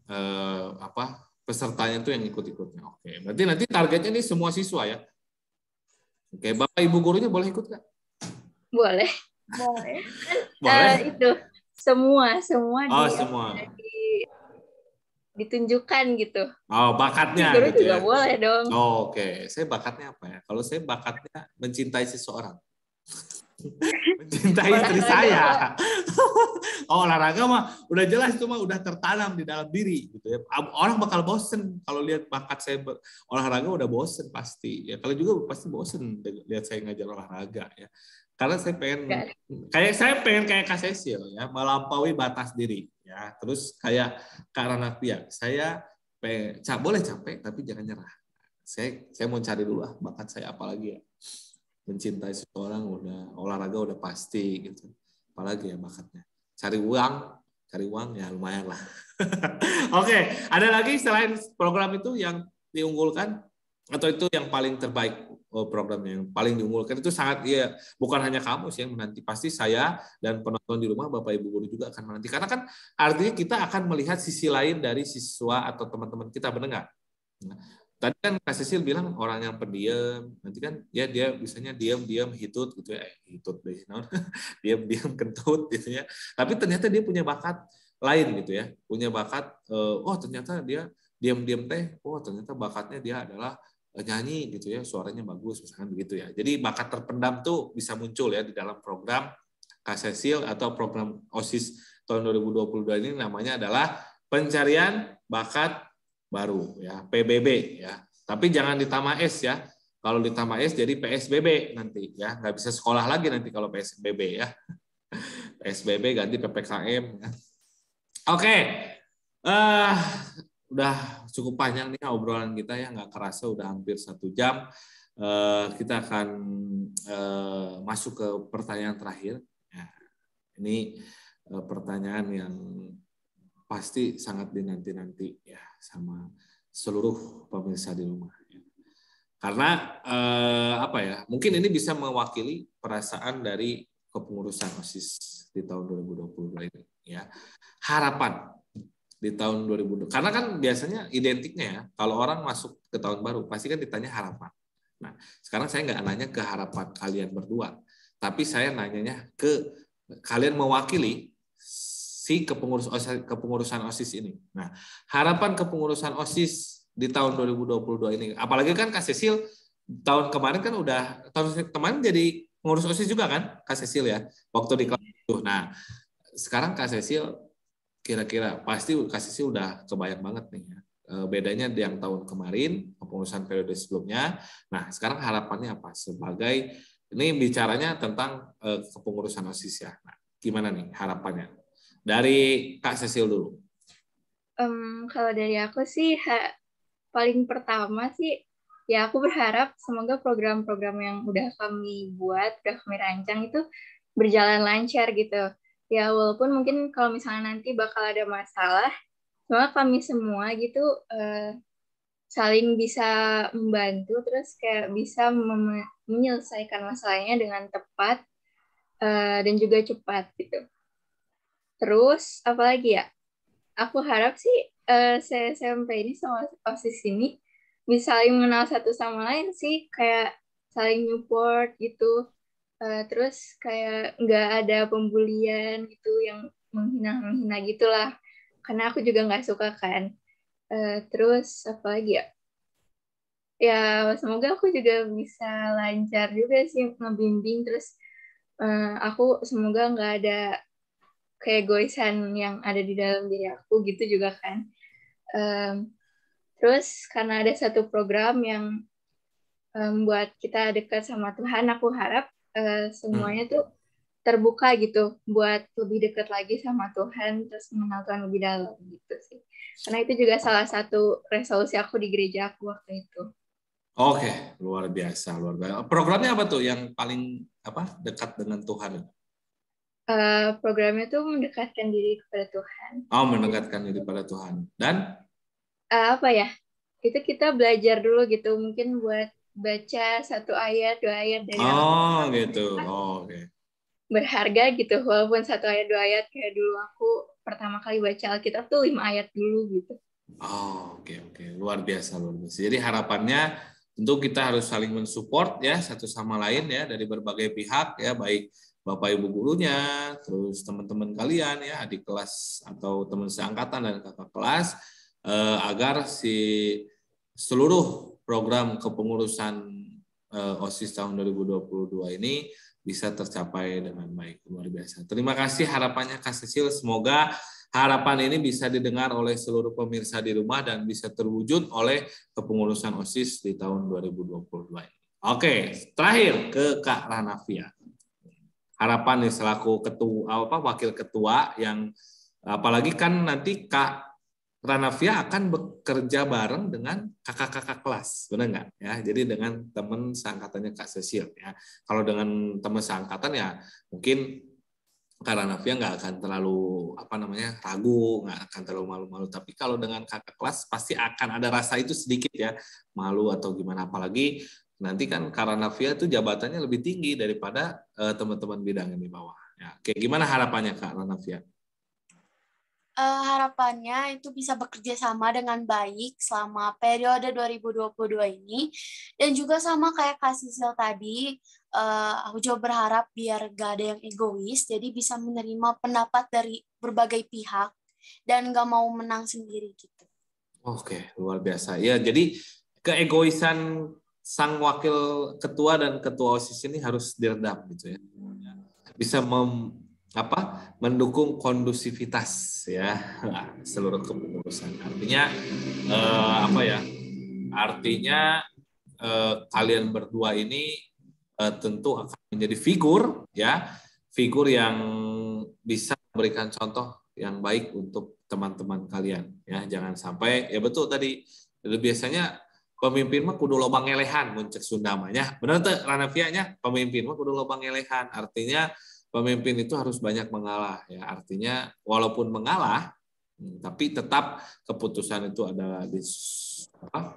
pesertanya itu yang ikut-ikutnya. Oke, berarti nanti targetnya ini semua siswa ya. Oke, Bapak Ibu gurunya boleh ikut nggak? Boleh. Boleh. Itu semua semua ditunjukkan gitu. Oh, bakatnya guru gitu juga ya. Boleh dong. Oh, oke. Saya bakatnya apa ya? Kalau saya bakatnya mencintai seseorang. Mencintai istri saya. Oh, olahraga mah udah jelas itu mah udah tertanam di dalam diri gitu ya. Orang bakal bosen kalau lihat bakat saya olahraga, udah bosen pasti. Ya kalian juga pasti bosen lihat saya ngajar olahraga ya. Karena saya pengen kayak Kak Cecil ya, melampaui batas diri ya. Terus kayak Kak Ranafia, saya boleh capek tapi jangan nyerah. Saya mau cari dulu bakat saya apa lagi ya. Mencintai seseorang udah, olahraga udah pasti gitu. apalagi ya bakatnya? Cari uang ya lumayan lah. Oke, ada lagi selain program itu yang diunggulkan atau itu yang paling terbaik program yang paling diunggulkan itu sangat ya bukan hanya kamu sih yang menanti, pasti saya dan penonton di rumah Bapak Ibu guru juga akan menanti karena kan artinya kita akan melihat sisi lain dari siswa atau teman-teman kita, benar nggak? Nah, tadi kan Kak Cecil bilang orang yang pendiam, nanti kan ya dia biasanya diam-diam hitut gitu ya, hitut deh, diam-diam kentut gitu ya. Tapi ternyata dia punya bakat lain gitu ya, punya bakat. Oh ternyata dia diam-diam teh, oh ternyata bakatnya dia adalah nyanyi gitu ya, suaranya bagus misalkan begitu ya. Jadi bakat terpendam tuh bisa muncul ya di dalam program Kak Cecil atau program OSIS tahun 2022 ini namanya adalah pencarian bakat baru ya, PBB ya. Tapi jangan ditambah S ya. Kalau ditambah S jadi PSBB nanti ya, nggak bisa sekolah lagi nanti kalau PSBB ya. PSBB ganti PPKM ya. Oke. Udah cukup panjang nih obrolan kita ya, nggak kerasa udah hampir 1 jam. Kita akan masuk ke pertanyaan terakhir. Ya, ini pertanyaan yang pasti sangat dinanti-nanti ya sama seluruh pemirsa di rumah. Karena apa ya? Mungkin ini bisa mewakili perasaan dari kepengurusan OSIS di tahun 2022 ini ya. Harapan di tahun 2020. Karena kan biasanya identiknya ya, kalau orang masuk ke tahun baru pasti kan ditanya harapan. Nah, sekarang saya nggak nanya ke harapan kalian berdua, tapi saya nanyanya ke kalian mewakili si kepengurusan OSIS ini. Nah, harapan kepengurusan OSIS di tahun 2022 ini, apalagi kan Kak Cecil tahun kemarin kan tahun kemarin jadi pengurus OSIS juga kan Kak Cecil ya, waktu di kelas itu. Nah, sekarang Kak Cecil kira-kira pasti Kak Cecil udah kebayang banget nih ya. Bedanya di yang tahun kemarin, kepengurusan periode sebelumnya. Nah, sekarang harapannya apa? Sebagai ini bicaranya tentang kepengurusan OSIS ya. Nah, gimana nih harapannya? Dari Kak Cecil dulu. Kalau dari aku sih paling pertama sih ya aku berharap semoga program-program yang udah kami buat, udah kami rancang itu berjalan lancar gitu. Ya walaupun mungkin kalau misalnya nanti bakal ada masalah, semoga kami semua gitu saling bisa membantu terus kayak bisa menyelesaikan masalahnya dengan tepat dan juga cepat gitu. Terus apalagi ya? Aku harap sih SMP ini sama OSIS ini bisa saling mengenal satu sama lain sih, kayak saling support gitu. Terus kayak nggak ada pembulian gitu yang menghina-menghina gitulah. Karena aku juga nggak suka kan. Terus apa lagi ya? Ya semoga aku juga bisa lancar juga sih ngebimbing. Terus aku semoga nggak ada keegoisan yang ada di dalam diri aku gitu juga kan. Terus karena ada satu program yang membuat kita dekat sama Tuhan, aku harap semuanya tuh terbuka gitu buat lebih dekat lagi sama Tuhan, terus mengenal Tuhan lebih dalam gitu sih. Karena itu juga salah satu resolusi aku di gereja aku waktu itu. Oke, luar biasa, luar biasa. Programnya apa tuh yang paling dekat dengan Tuhan? Programnya tuh mendekatkan diri kepada Tuhan. Oh, mendekatkan diri pada Tuhan. Dan apa ya? Itu kita belajar dulu gitu, mungkin buat baca 1 ayat, 2 ayat dari Alkitab. Gitu. Oke. Berharga gitu, walaupun 1 ayat 2 ayat kayak dulu aku pertama kali baca Alkitab tuh 5 ayat dulu gitu. Oke. Luar biasa. Jadi harapannya tentu kita harus saling mensupport ya satu sama lain ya dari berbagai pihak ya, baik Bapak Ibu gurunya, terus teman-teman kalian ya, adik kelas atau teman seangkatan dan kakak kelas, agar seluruh program kepengurusan OSIS tahun 2022 ini bisa tercapai dengan baik. Luar biasa. Terima kasih harapannya Kak Cecil. Semoga harapan ini bisa didengar oleh seluruh pemirsa di rumah dan bisa terwujud oleh kepengurusan OSIS di tahun 2022 ini. Oke, terakhir ke Kak Ranafia. Harapan nih selaku wakil ketua yang apalagi kan nanti Kak Ranafia akan bekerja bareng dengan kakak-kakak kelas, benar nggak? Ya, jadi dengan teman seangkatannya Kak Cecil ya. Kalau dengan teman seangkatan ya mungkin Kak Ranafia nggak akan terlalu ragu, nggak akan terlalu malu-malu. Tapi kalau dengan kakak kelas pasti akan ada rasa itu sedikit ya, malu atau gimana. Apalagi nanti kan Kak Ranafia itu jabatannya lebih tinggi daripada teman-teman bidang yang di bawah. Ya, kayak gimana harapannya Kak Ranafia? Harapannya itu bisa bekerja sama dengan baik selama periode 2022 ini. Dan juga sama kayak Kak Sisil tadi, aku juga berharap biar gak ada yang egois, jadi bisa menerima pendapat dari berbagai pihak dan gak mau menang sendiri gitu. Oke, luar biasa. Ya, jadi keegoisan sang wakil ketua dan ketua OSIS ini harus diredam gitu ya. Bisa mendukung kondusivitas ya seluruh kepengurusan. Artinya Artinya kalian berdua ini tentu akan menjadi figur yang bisa memberikan contoh yang baik untuk teman-teman kalian ya. Jangan sampai ya betul tadi biasanya pemimpin mah kudu lobang elehan muncul Sunda namanya. Benar tuh Ranafianya, pemimpin mah kudu lobang elehan. Artinya pemimpin itu harus banyak mengalah ya. Artinya walaupun mengalah tapi tetap keputusan itu ada di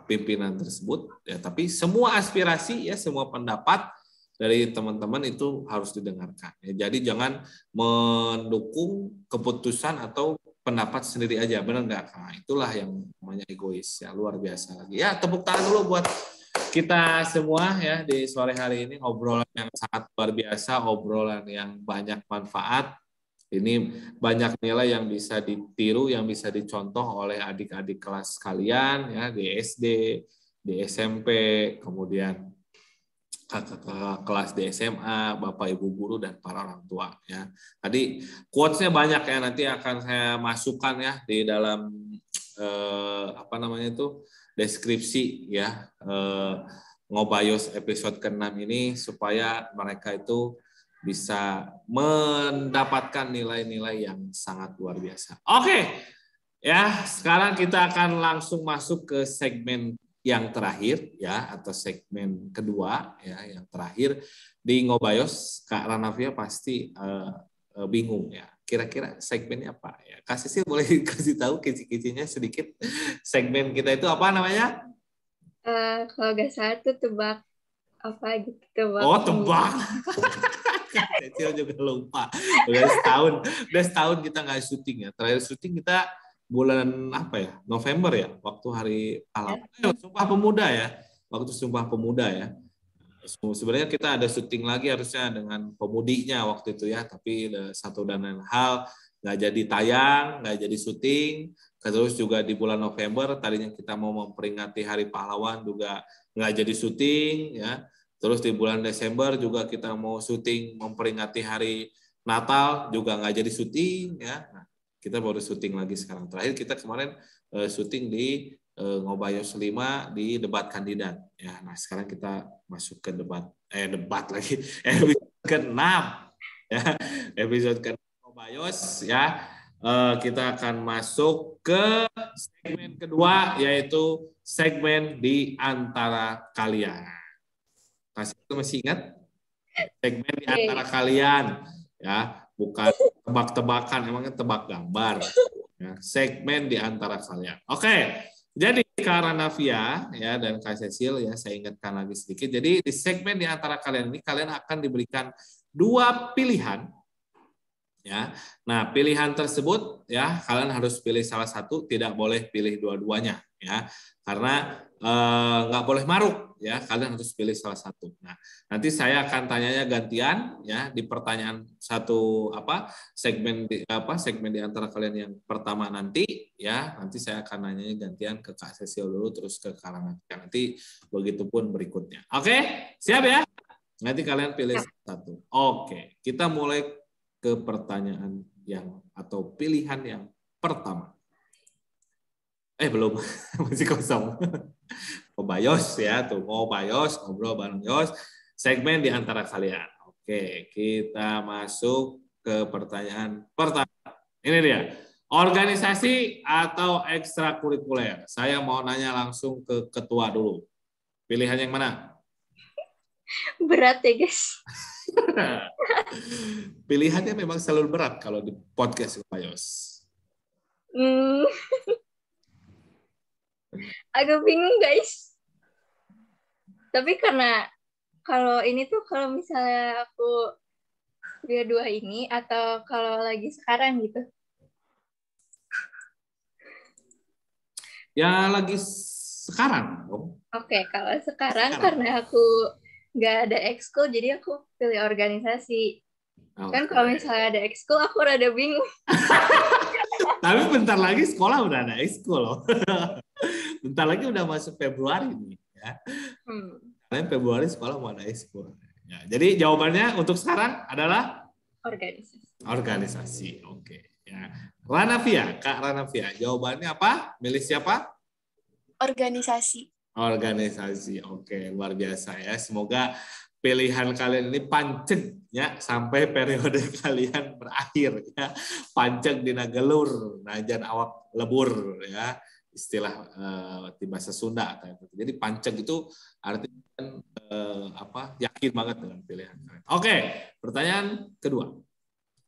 pimpinan tersebut ya, tapi semua aspirasi ya, semua pendapat dari teman-teman itu harus didengarkan ya. Jadi jangan mendukung keputusan atau pendapat sendiri aja, benar nggak? Nah, itulah yang namanya egois ya, luar biasa lagi ya. Tepuk tangan dulu buat kita semua ya di sore hari ini, obrolan yang sangat luar biasa, obrolan yang banyak manfaat. Ini banyak nilai yang bisa ditiru, yang bisa dicontoh oleh adik-adik kelas kalian ya di SD, di SMP, kemudian kakak-kakak kelas di SMA, Bapak Ibu guru dan para orang tua ya. Tadi quotes-nya banyak ya, nanti akan saya masukkan ya di dalam deskripsi ya Ngobayos episode ke-6 ini supaya mereka itu bisa mendapatkan nilai-nilai yang sangat luar biasa. Oke, ya sekarang kita akan langsung masuk ke segmen yang terakhir ya, atau segmen kedua ya, yang terakhir di Ngobayos. Kak Ranafia pasti bingung ya. Kira-kira segmennya apa ya? Kak Sisil boleh kasih tahu kisi-kisinya sedikit. Segmen kita itu apa namanya? Kalau nggak salah tuh tebak apa gitu, tebak. Oh, tebak. Kecil juga lupa. Udah setahun kita nggak syuting ya. Terakhir syuting kita bulan apa ya? November ya, waktu hari pahlawan. Sumpah Pemuda ya. Waktu Sumpah Pemuda ya. Sebenarnya kita ada syuting lagi harusnya dengan pemudinya waktu itu ya, tapi satu dan lain hal nggak jadi tayang, nggak jadi syuting. Terus juga di bulan November tadinya kita mau memperingati Hari Pahlawan juga nggak jadi syuting ya. Terus di bulan Desember juga kita mau syuting memperingati Hari Natal juga nggak jadi syuting ya. Nah, kita baru syuting lagi sekarang. Terakhir kita kemarin syuting di Ngobayos 5 di debat kandidat ya. Nah, sekarang kita masuk ke debat lagi episode ke-6 ya. Episode ke-6 Ngobayos ya. Kita akan masuk ke segmen kedua, yaitu segmen di antara kalian. Masih ingat? Segmen di antara kalian ya, bukan tebak-tebakan, emangnya tebak gambar ya. Segmen di antara kalian. Oke, jadi Kak Ranafia ya dan Kak Cecil ya, saya ingatkan lagi sedikit. Jadi di segmen di antara kalian ini kalian akan diberikan 2 pilihan ya. Nah, pilihan tersebut ya kalian harus pilih salah satu, tidak boleh pilih dua-duanya ya. Karena nggak boleh maruk ya, kalian harus pilih salah satu. Nah, nanti saya akan tanyanya gantian ya di pertanyaan segmen di antara kalian yang pertama nanti ya. Nanti saya akan nanyanya gantian ke Kak Cecil dulu, terus ke Kak Ranafia, nanti begitupun berikutnya. Oke, siap ya? Nanti kalian pilih satu. Oke, kita mulai ke pertanyaan atau pilihan yang pertama. Belum, masih kosong. Ngobayos ya, tuh Ngobayos, ngobrol bareng Yos, segmen di antara kalian. Oke, kita masuk ke pertanyaan pertama. Ini dia, organisasi atau ekstrakurikuler? Saya mau nanya langsung ke ketua dulu. Pilihan yang mana? Berat ya guys. Pilihannya memang selalu berat kalau di podcast Ngobayos. Agak bingung guys. Tapi karena kalau ini tuh kalau misalnya aku kuliah 2 ini atau kalau lagi sekarang gitu. Ya lagi sekarang. Oke, kalau sekarang karena aku nggak ada ekskul, jadi aku pilih organisasi. Kan kalau misalnya ada ekskul, aku rada bingung. Tapi bentar lagi sekolah udah ada ekskul loh. Bentar lagi udah masuk Februari nih. Ya. Karena Februari sekolah mau ada ekskul. Ya, jadi jawabannya untuk sekarang adalah organisasi. Oke. Ya. Ranavia, Kak Ranavia, jawabannya apa? Milih siapa? Organisasi. Organisasi. Oke, luar biasa ya. Semoga pilihan kalian ini panceg ya sampai periode kalian berakhir ya. Panceg dina gelur, najan awak lebur ya. Istilah di bahasa Sunda. Jadi panceg itu artinya yakin banget dengan pilihan kalian. Oke, pertanyaan kedua.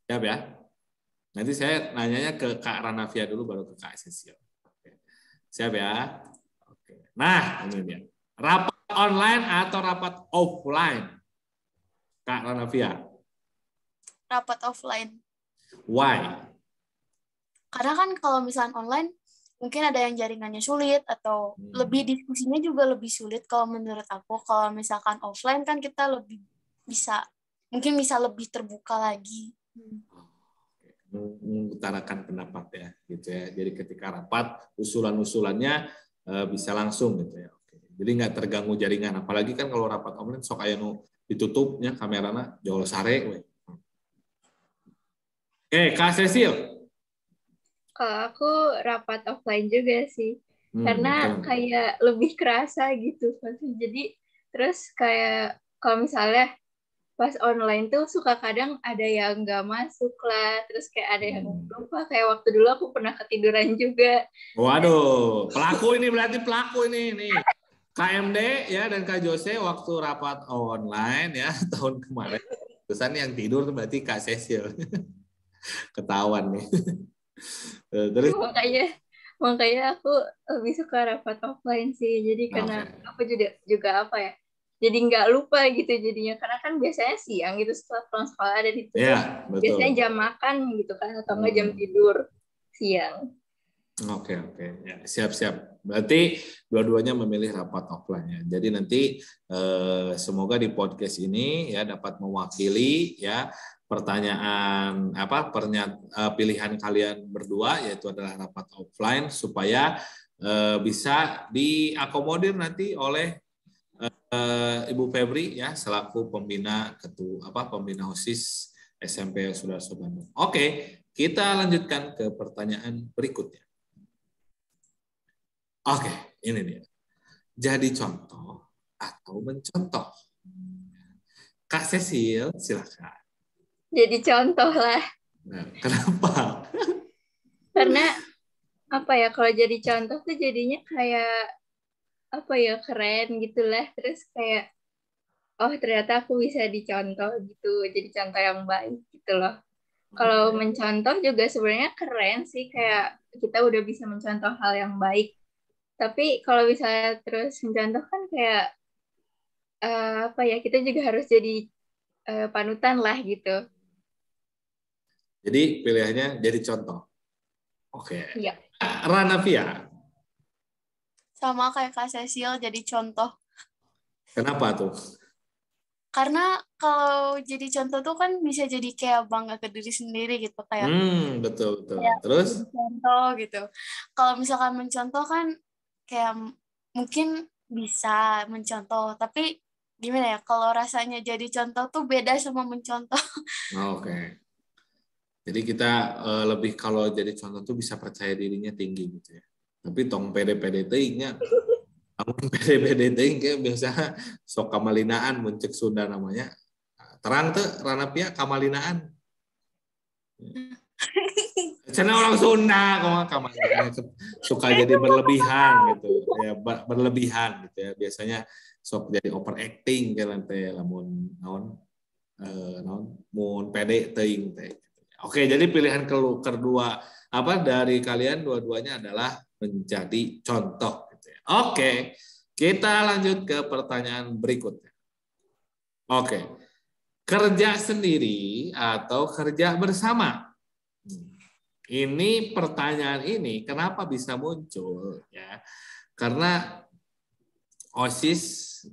Siap ya. Nanti saya nanyanya ke Kak Ranavia dulu baru ke Kak Cecil. Oke. Siap ya. Oke. Nah, ini dia. Rapat online atau rapat offline? Kak Ranavia. Rapat offline. Why? Karena kan kalau misalnya online mungkin ada yang jaringannya sulit atau lebih diskusinya juga lebih sulit kalau menurut aku. Kalau misalkan offline kan kita lebih mungkin bisa lebih terbuka lagi. Mengutarakan pendapat ya gitu ya. Jadi ketika rapat usulan-usulannya bisa langsung gitu ya. Oke. Jadi nggak terganggu jaringan. Apalagi kan kalau rapat online sok aya nu ditutupnya kamerana jauh sare we. Oke, Kak Cecil. Kalau aku rapat offline juga sih. Karena kayak lebih kerasa gitu. Jadi terus kayak kalau misalnya pas online tuh suka kadang ada yang nggak masuk lah, terus kayak ada yang lupa, kayak waktu dulu aku pernah ketiduran juga. Waduh, pelaku ini berarti pelaku ini nih. KMD ya dan Kak Jose waktu rapat online ya tahun kemarin. Terusan yang tidur tuh berarti Kak Cecil. Ketahuan nih. Terus makanya aku lebih suka rapat offline sih. Jadi karena aku juga apa ya? Jadi nggak lupa gitu jadinya, karena kan biasanya siang gitu setelah pulang sekolah ada di itu biasanya jam makan gitu kan atau nggak jam tidur siang. Oke ya, siap berarti dua-duanya memilih rapat offline ya. Jadi nanti semoga di podcast ini ya dapat mewakili ya pertanyaan pilihan kalian berdua, yaitu adalah rapat offline supaya bisa diakomodir nanti oleh Ibu Febri ya selaku pembina OSIS SMP Sudarso Bandung. Oke, kita lanjutkan ke pertanyaan berikutnya. Oke, ini dia. Jadi contoh atau mencontoh? Kak Cecil, silakan. Jadi contoh lah. Nah, kenapa? Karena kalau jadi contoh tuh jadinya kayak keren gitulah, terus kayak ternyata aku bisa dicontoh gitu, jadi contoh yang baik gitu loh. Kalau mencontoh juga sebenarnya keren sih, kayak kita udah bisa mencontoh hal yang baik, tapi kalau misalnya terus mencontoh kan kayak kita juga harus jadi panutan lah gitu. Jadi pilihannya jadi contoh. Oke. Iya. Ranavia. Sama kayak Kak Cecil, jadi contoh. Kenapa tuh? Karena kalau jadi contoh tuh kan bisa jadi kayak bangga ke diri sendiri gitu, kayak betul. Kayak Terus contoh gitu. Kalau misalkan mencontoh kan kayak mungkin bisa mencontoh, tapi gimana ya, kalau rasanya jadi contoh tuh beda sama mencontoh. Oke. Jadi kita lebih kalau jadi contoh tuh bisa percaya dirinya tinggi gitu ya. Tapi tong pede-pede teuingnya. Namun pede-pede teuing kayak biasa sok kamalinaan muncul Sunda namanya. Terang tuh Ranavia kamalinaan. Karena orang Sunda kamalinaan suka jadi berlebihan gitu. Ya berlebihan gitu ya. Biasanya sok jadi overacting kan teh lamun naon mun pede teuing teh. Oke, jadi pilihan kedua dari kalian dua-duanya adalah menjadi contoh gitu ya. Oke, kita lanjut ke pertanyaan berikutnya. Oke. Kerja sendiri atau kerja bersama? Ini pertanyaan ini kenapa bisa muncul ya? Karena OSIS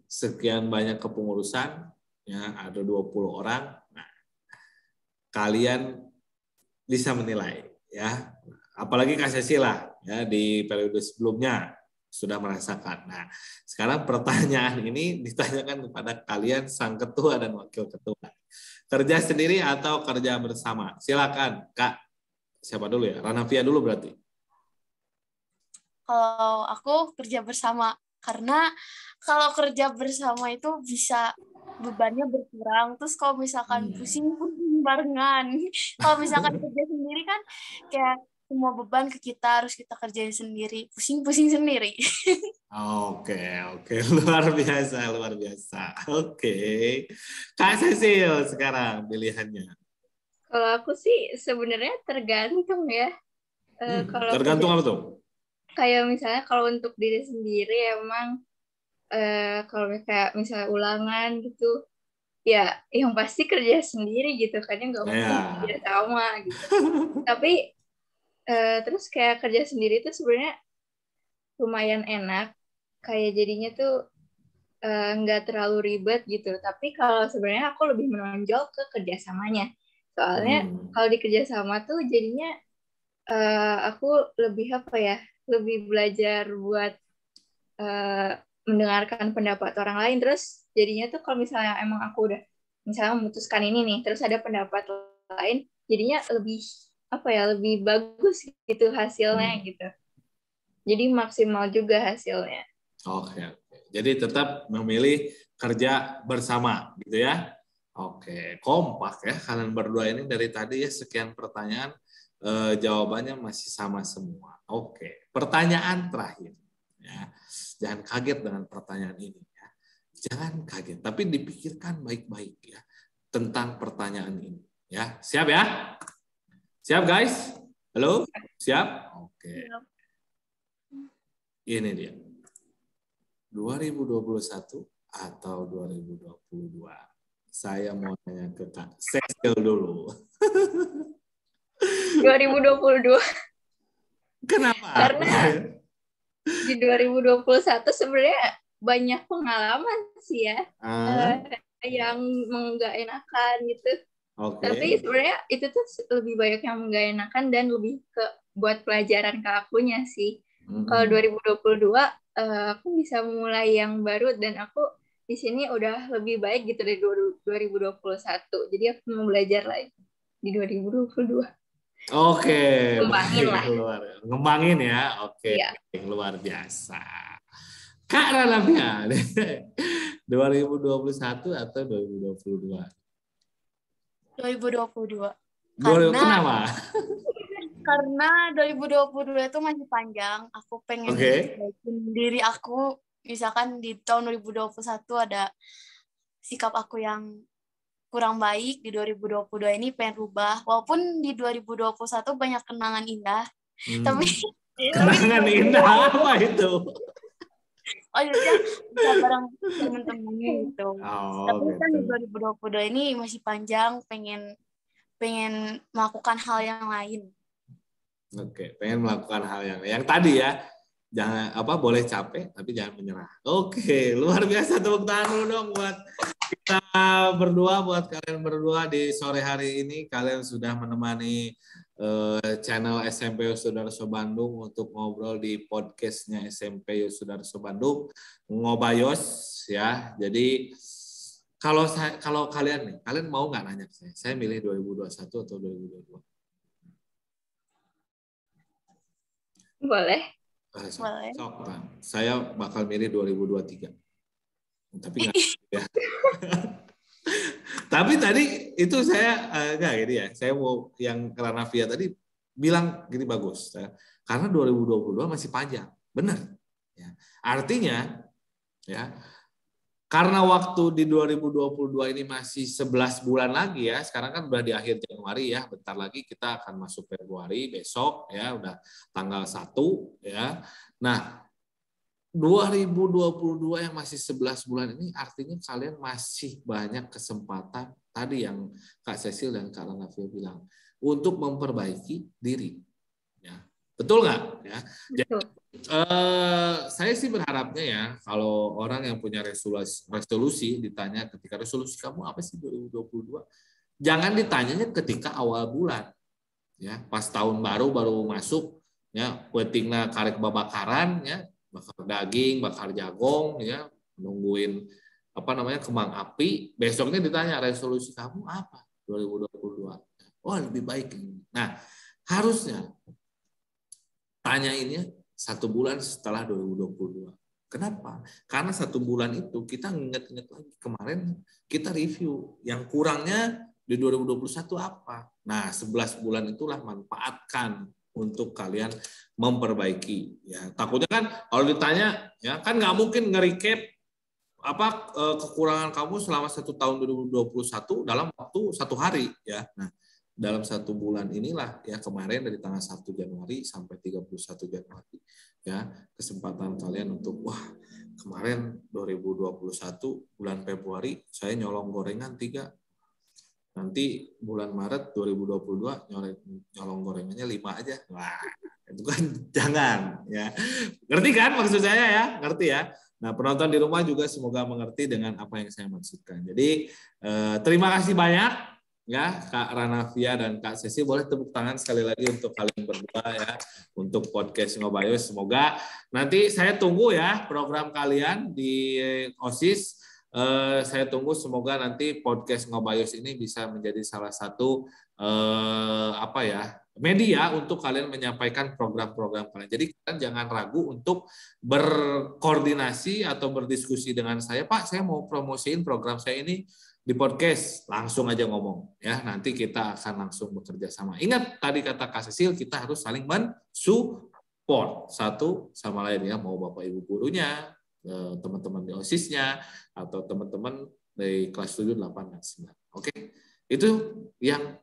sekian banyak kepengurusan ya, ada 20 orang. Nah, kalian bisa menilai ya. Apalagi Kak Cecilia ya di periode sebelumnya sudah merasakan. Nah, sekarang pertanyaan ini ditanyakan kepada kalian sang ketua dan wakil ketua. Kerja sendiri atau kerja bersama? Silakan, Kak. Siapa dulu ya? Ranavia dulu berarti. Kalau aku kerja bersama, karena kalau kerja bersama itu bisa bebannya berkurang. Terus kalau misalkan pusing barengan. Kalau misalkan kerja sendiri kan kayak semua beban ke kita, harus kita kerjain sendiri. Pusing-pusing sendiri. Oke. Luar biasa. Oke. Kak Cecil sekarang pilihannya. Kalau aku sih sebenarnya tergantung ya. Kalau Tergantung apa tuh? Kayak misalnya kalau untuk diri sendiri emang kalau kayak misalnya ulangan gitu, ya yang pasti kerja sendiri gitu kan, ya nggak mungkin kerja sama gitu. Tapi terus kayak kerja sendiri tuh sebenarnya lumayan enak, kayak jadinya tuh nggak terlalu ribet gitu. Tapi kalau sebenarnya aku lebih menonjol ke kerjasamanya, soalnya kalau di kerjasama tuh jadinya aku lebih lebih belajar buat mendengarkan pendapat orang lain. Terus jadinya tuh kalau misalnya emang aku udah misalnya memutuskan ini nih, terus ada pendapat lain, jadinya lebih bagus gitu hasilnya gitu. Jadi maksimal juga hasilnya. Oke. Jadi tetap memilih kerja bersama gitu ya. Oke, kompak ya kalian berdua ini dari tadi ya sekian pertanyaan jawabannya masih sama semua. Oke, pertanyaan terakhir ya. Jangan kaget dengan pertanyaan ini ya. Jangan kaget, tapi dipikirkan baik-baik ya tentang pertanyaan ini ya. Siap ya? Siap guys? Halo? Siap? Oke. Ini dia. 2021 atau 2022? Saya mau tanya ke Kak Cecil dulu. 2022. Kenapa? Karena di 2021 sebenarnya banyak pengalaman sih ya, yang nggak enakan gitu. Tapi sebenarnya itu tuh lebih banyak yang nggak enakan dan lebih ke buat pelajaran ke akunya sih. Kalau 2022 aku bisa mulai yang baru dan aku di sini udah lebih baik gitu dari 2021. Jadi aku mau belajar lagi di 2022. Oke, Ngembangin lah. Ngembangin ya. Oke, ya. Luar biasa. Kak Ranavia, 2021 atau 2022? 2022. Kenapa? Karena 2022 itu masih panjang. Aku pengen diri aku. Misalkan di tahun 2021 ada sikap aku yang kurang baik, di 2022 ini pengen rubah. Walaupun di 2021 banyak kenangan indah. Tapi kenangan indah apa itu? Oh, jadi bisa bareng teman-teman gitu. Tapi kan di 2022 ini masih panjang, pengen melakukan hal yang lain. Oke, pengen melakukan hal yang tadi ya. Jangan boleh capek tapi jangan menyerah. Oke, luar biasa, tepuk tangan dulu dong buat kita berdua, buat kalian berdua di sore hari ini. Kalian sudah menemani channel SMP Yosudarso Bandung untuk ngobrol di podcastnya SMP Yosudarso Bandung, Ngobayos ya. Jadi kalau kalian mau nggak nanya saya milih 2021 atau 2022? Boleh. Boleh. Saya bakal milih 2023. Tapi nggak ya. Tapi tadi itu saya nggak gini ya. Saya mau yang Ranavia tadi bilang gini bagus. Ya. Karena 2022 masih panjang. Benar. Ya. Artinya ya karena waktu di 2022 ini masih 11 bulan lagi ya. Sekarang kan udah di akhir Januari ya. Bentar lagi kita akan masuk Februari besok ya, udah tanggal 1 ya. Nah, 2022 yang masih 11 bulan ini artinya kalian masih banyak kesempatan tadi yang Kak Cecil dan Kak Ranafia bilang untuk memperbaiki diri. Ya. Betul nggak? Ya. Betul. Saya sih berharapnya ya kalau orang yang punya resolusi ditanya ketika resolusi kamu apa sih 2022, jangan ditanyanya ketika awal bulan ya, pas tahun baru masuk ya, petingna karek babakaran ya, bakar daging, bakar jagung ya, nungguin kembang api, besoknya ditanya resolusi kamu apa 2022. Oh, lebih baik. Nah, harusnya tanyainnya 1 bulan setelah 2022. Kenapa? Karena 1 bulan itu kita ingat-ingat lagi kemarin kita review yang kurangnya di 2021 apa. Nah, 11 bulan itulah manfaatkan untuk kalian memperbaiki. Ya, takutnya kan kalau ditanya ya kan nggak mungkin nge-recap kekurangan kamu selama 1 tahun 2021 dalam waktu 1 hari ya. Nah, dalam 1 bulan inilah ya kemarin dari tanggal 1 Januari sampai 31 Januari ya, kesempatan kalian untuk kemarin 2021 bulan Februari saya nyolong gorengan 3, nanti bulan Maret 2022 nyolong gorengannya 5 aja. Wah, itu kan jangan ya. Ngerti kan maksud saya ya? Ngerti ya? Nah, penonton di rumah juga semoga mengerti dengan apa yang saya maksudkan. Jadi terima kasih banyak ya Kak Ranafia dan Kak Cecil. Boleh tepuk tangan sekali lagi untuk kalian berdua ya untuk podcast Ngobayos. Semoga nanti saya tunggu ya program kalian di OSIS. Saya tunggu, semoga nanti podcast Ngobayos ini bisa menjadi salah satu media untuk kalian menyampaikan program-program kalian. Jadi kalian jangan ragu untuk berkoordinasi atau berdiskusi dengan saya, Pak, saya mau promosiin program saya ini di podcast, langsung aja ngomong ya, nanti kita akan langsung bekerja sama. Ingat tadi kata Kak Cecil, kita harus saling mensupport satu sama lain ya, mau Bapak Ibu gurunya, teman-teman di OSIS-nya, atau teman-teman dari kelas 7, 8, dan 9. Oke, itu yang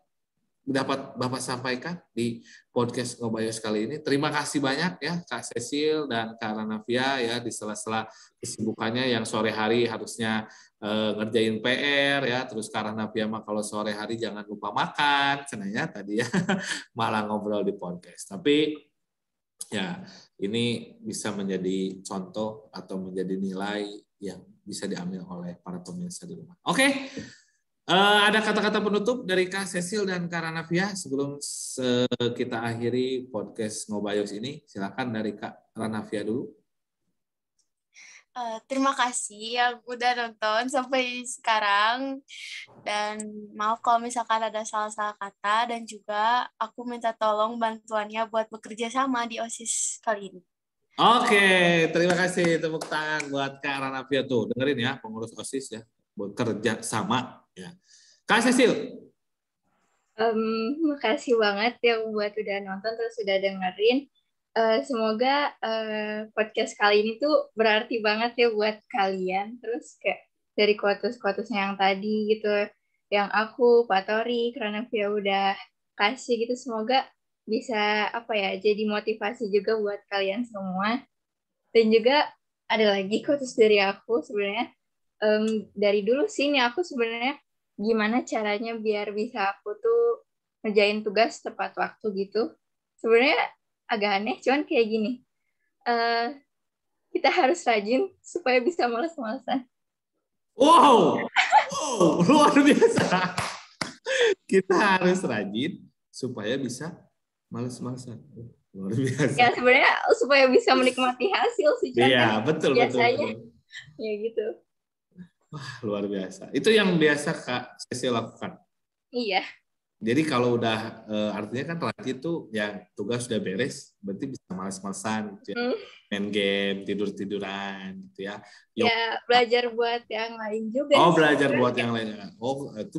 dapat Bapak sampaikan di podcast Ngobayos kali ini. Terima kasih banyak ya Kak Cecil dan Kak Ranafia ya, di sela-sela kesibukannya yang sore hari harusnya ngerjain PR ya, terus Kak Ranafia mah kalau sore hari jangan lupa makan, cenanya tadi ya malah ngobrol di podcast. Tapi ya ini bisa menjadi contoh atau menjadi nilai yang bisa diambil oleh para pemirsa di rumah. Oke. Ada kata-kata penutup dari Kak Cecil dan Kak Ranafia sebelum kita akhiri podcast Ngobayos ini. Silakan dari Kak Ranafia dulu. Terima kasih yang udah nonton sampai sekarang, dan maaf kalau misalkan ada salah-salah kata, dan juga aku minta tolong bantuannya buat bekerja sama di OSIS kali ini. Oke, terima kasih, tepuk tangan buat Kak Ranafia tuh. Dengerin ya pengurus OSIS ya, bekerja sama ya. Kak Cecil. Makasih banget ya buat udah nonton terus udah dengerin. Semoga podcast kali ini tuh berarti banget ya buat kalian. Terus kayak dari quotes-quotesnya yang tadi gitu, yang aku, Pak Tori, Ranafia udah kasih gitu, semoga bisa jadi motivasi juga buat kalian semua. Dan juga ada lagi quotes dari aku sebenarnya. Dari dulu sih nih aku sebenarnya gimana caranya biar bisa aku tuh ngerjain tugas tepat waktu gitu. Sebenarnya agak aneh, cuman kayak gini. Kita harus rajin supaya bisa malas-malasan. Wow, luar biasa. Kita harus rajin supaya bisa malas-malasan. Luar biasa. Ya sebenarnya supaya bisa menikmati hasil sih. Iya, betul. Biasanya ya gitu. Wah, luar biasa. Itu yang biasa Kak Cecil lakukan. Iya. Jadi kalau udah artinya kan rajin tuh yang tugas sudah beres, berarti bisa malas-malasan gitu ya. Main game, tidur-tiduran gitu ya. Ya, belajar buat yang lain juga. Oh, belajar buat yang lainnya. Oh, itu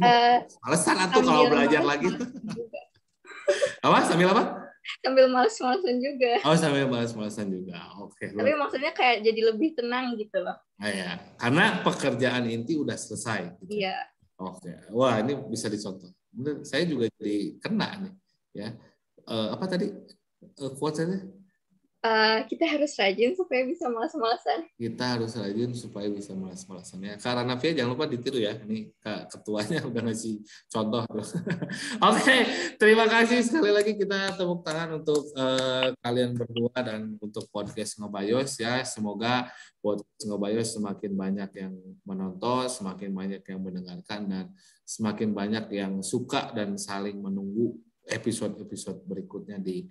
malesan atau kalau belajar lagi. Apa? Sambil apa? Sambil males-malesan juga. Oh, sambil males-malesan juga. Oke. Tapi maksudnya kayak jadi lebih tenang gitu loh. Ya, karena pekerjaan inti udah selesai. Gitu. Iya. Oke. Wah, ini bisa dicontoh. Bener, saya juga jadi kena nih. Ya. Apa tadi quotes-nya? Kita harus rajin supaya bisa malas-malasan. Kita harus rajin supaya bisa malas-malasan ya. Kak Ranafia jangan lupa ditiru ya. Ini Kak Ketuanya udah ngasih contoh. Oke, terima kasih sekali lagi, kita tepuk tangan untuk kalian berdua dan untuk podcast Ngobayos ya. Semoga podcast Ngobayos semakin banyak yang menonton, semakin banyak yang mendengarkan, dan semakin banyak yang suka dan saling menunggu episode-episode berikutnya di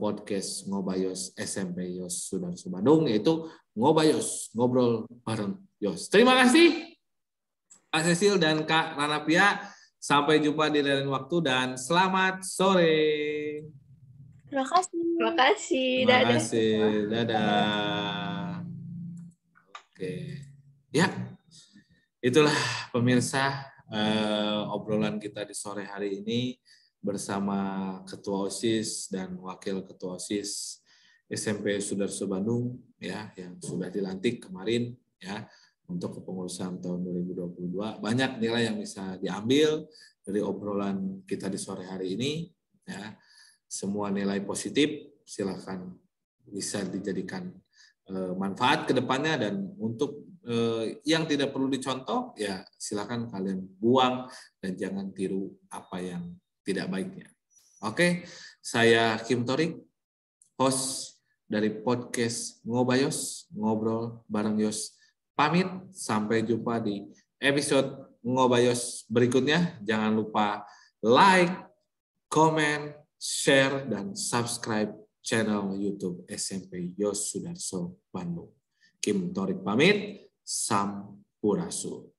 podcast Ngobayos SMP Yos Sudarso Bandung, yaitu Ngobayos, ngobrol bareng Yos. Terima kasih Kak Cecil dan Kak Ranapia. Sampai jumpa di lain waktu dan selamat sore. Terima kasih. Terima kasih. Terima kasih. Dadah. Oke. Ya, itulah pemirsa obrolan kita di sore hari ini bersama Ketua OSIS dan Wakil Ketua OSIS SMP Sudarso Bandung ya, yang sudah dilantik kemarin ya untuk kepengurusan tahun 2022. Banyak nilai yang bisa diambil dari obrolan kita di sore hari ini ya. Semua nilai positif silakan bisa dijadikan manfaat ke depannya, dan untuk yang tidak perlu dicontoh ya silakan kalian buang dan jangan tiru apa yang tidak baiknya. Oke, saya Kim Torik, host dari podcast Ngobayos, ngobrol bareng Yos. Pamit, sampai jumpa di episode Ngobayos berikutnya. Jangan lupa like, comment, share, dan subscribe channel YouTube SMP Yos Sudarso Bandung. Kim Torik pamit, Sampurasun.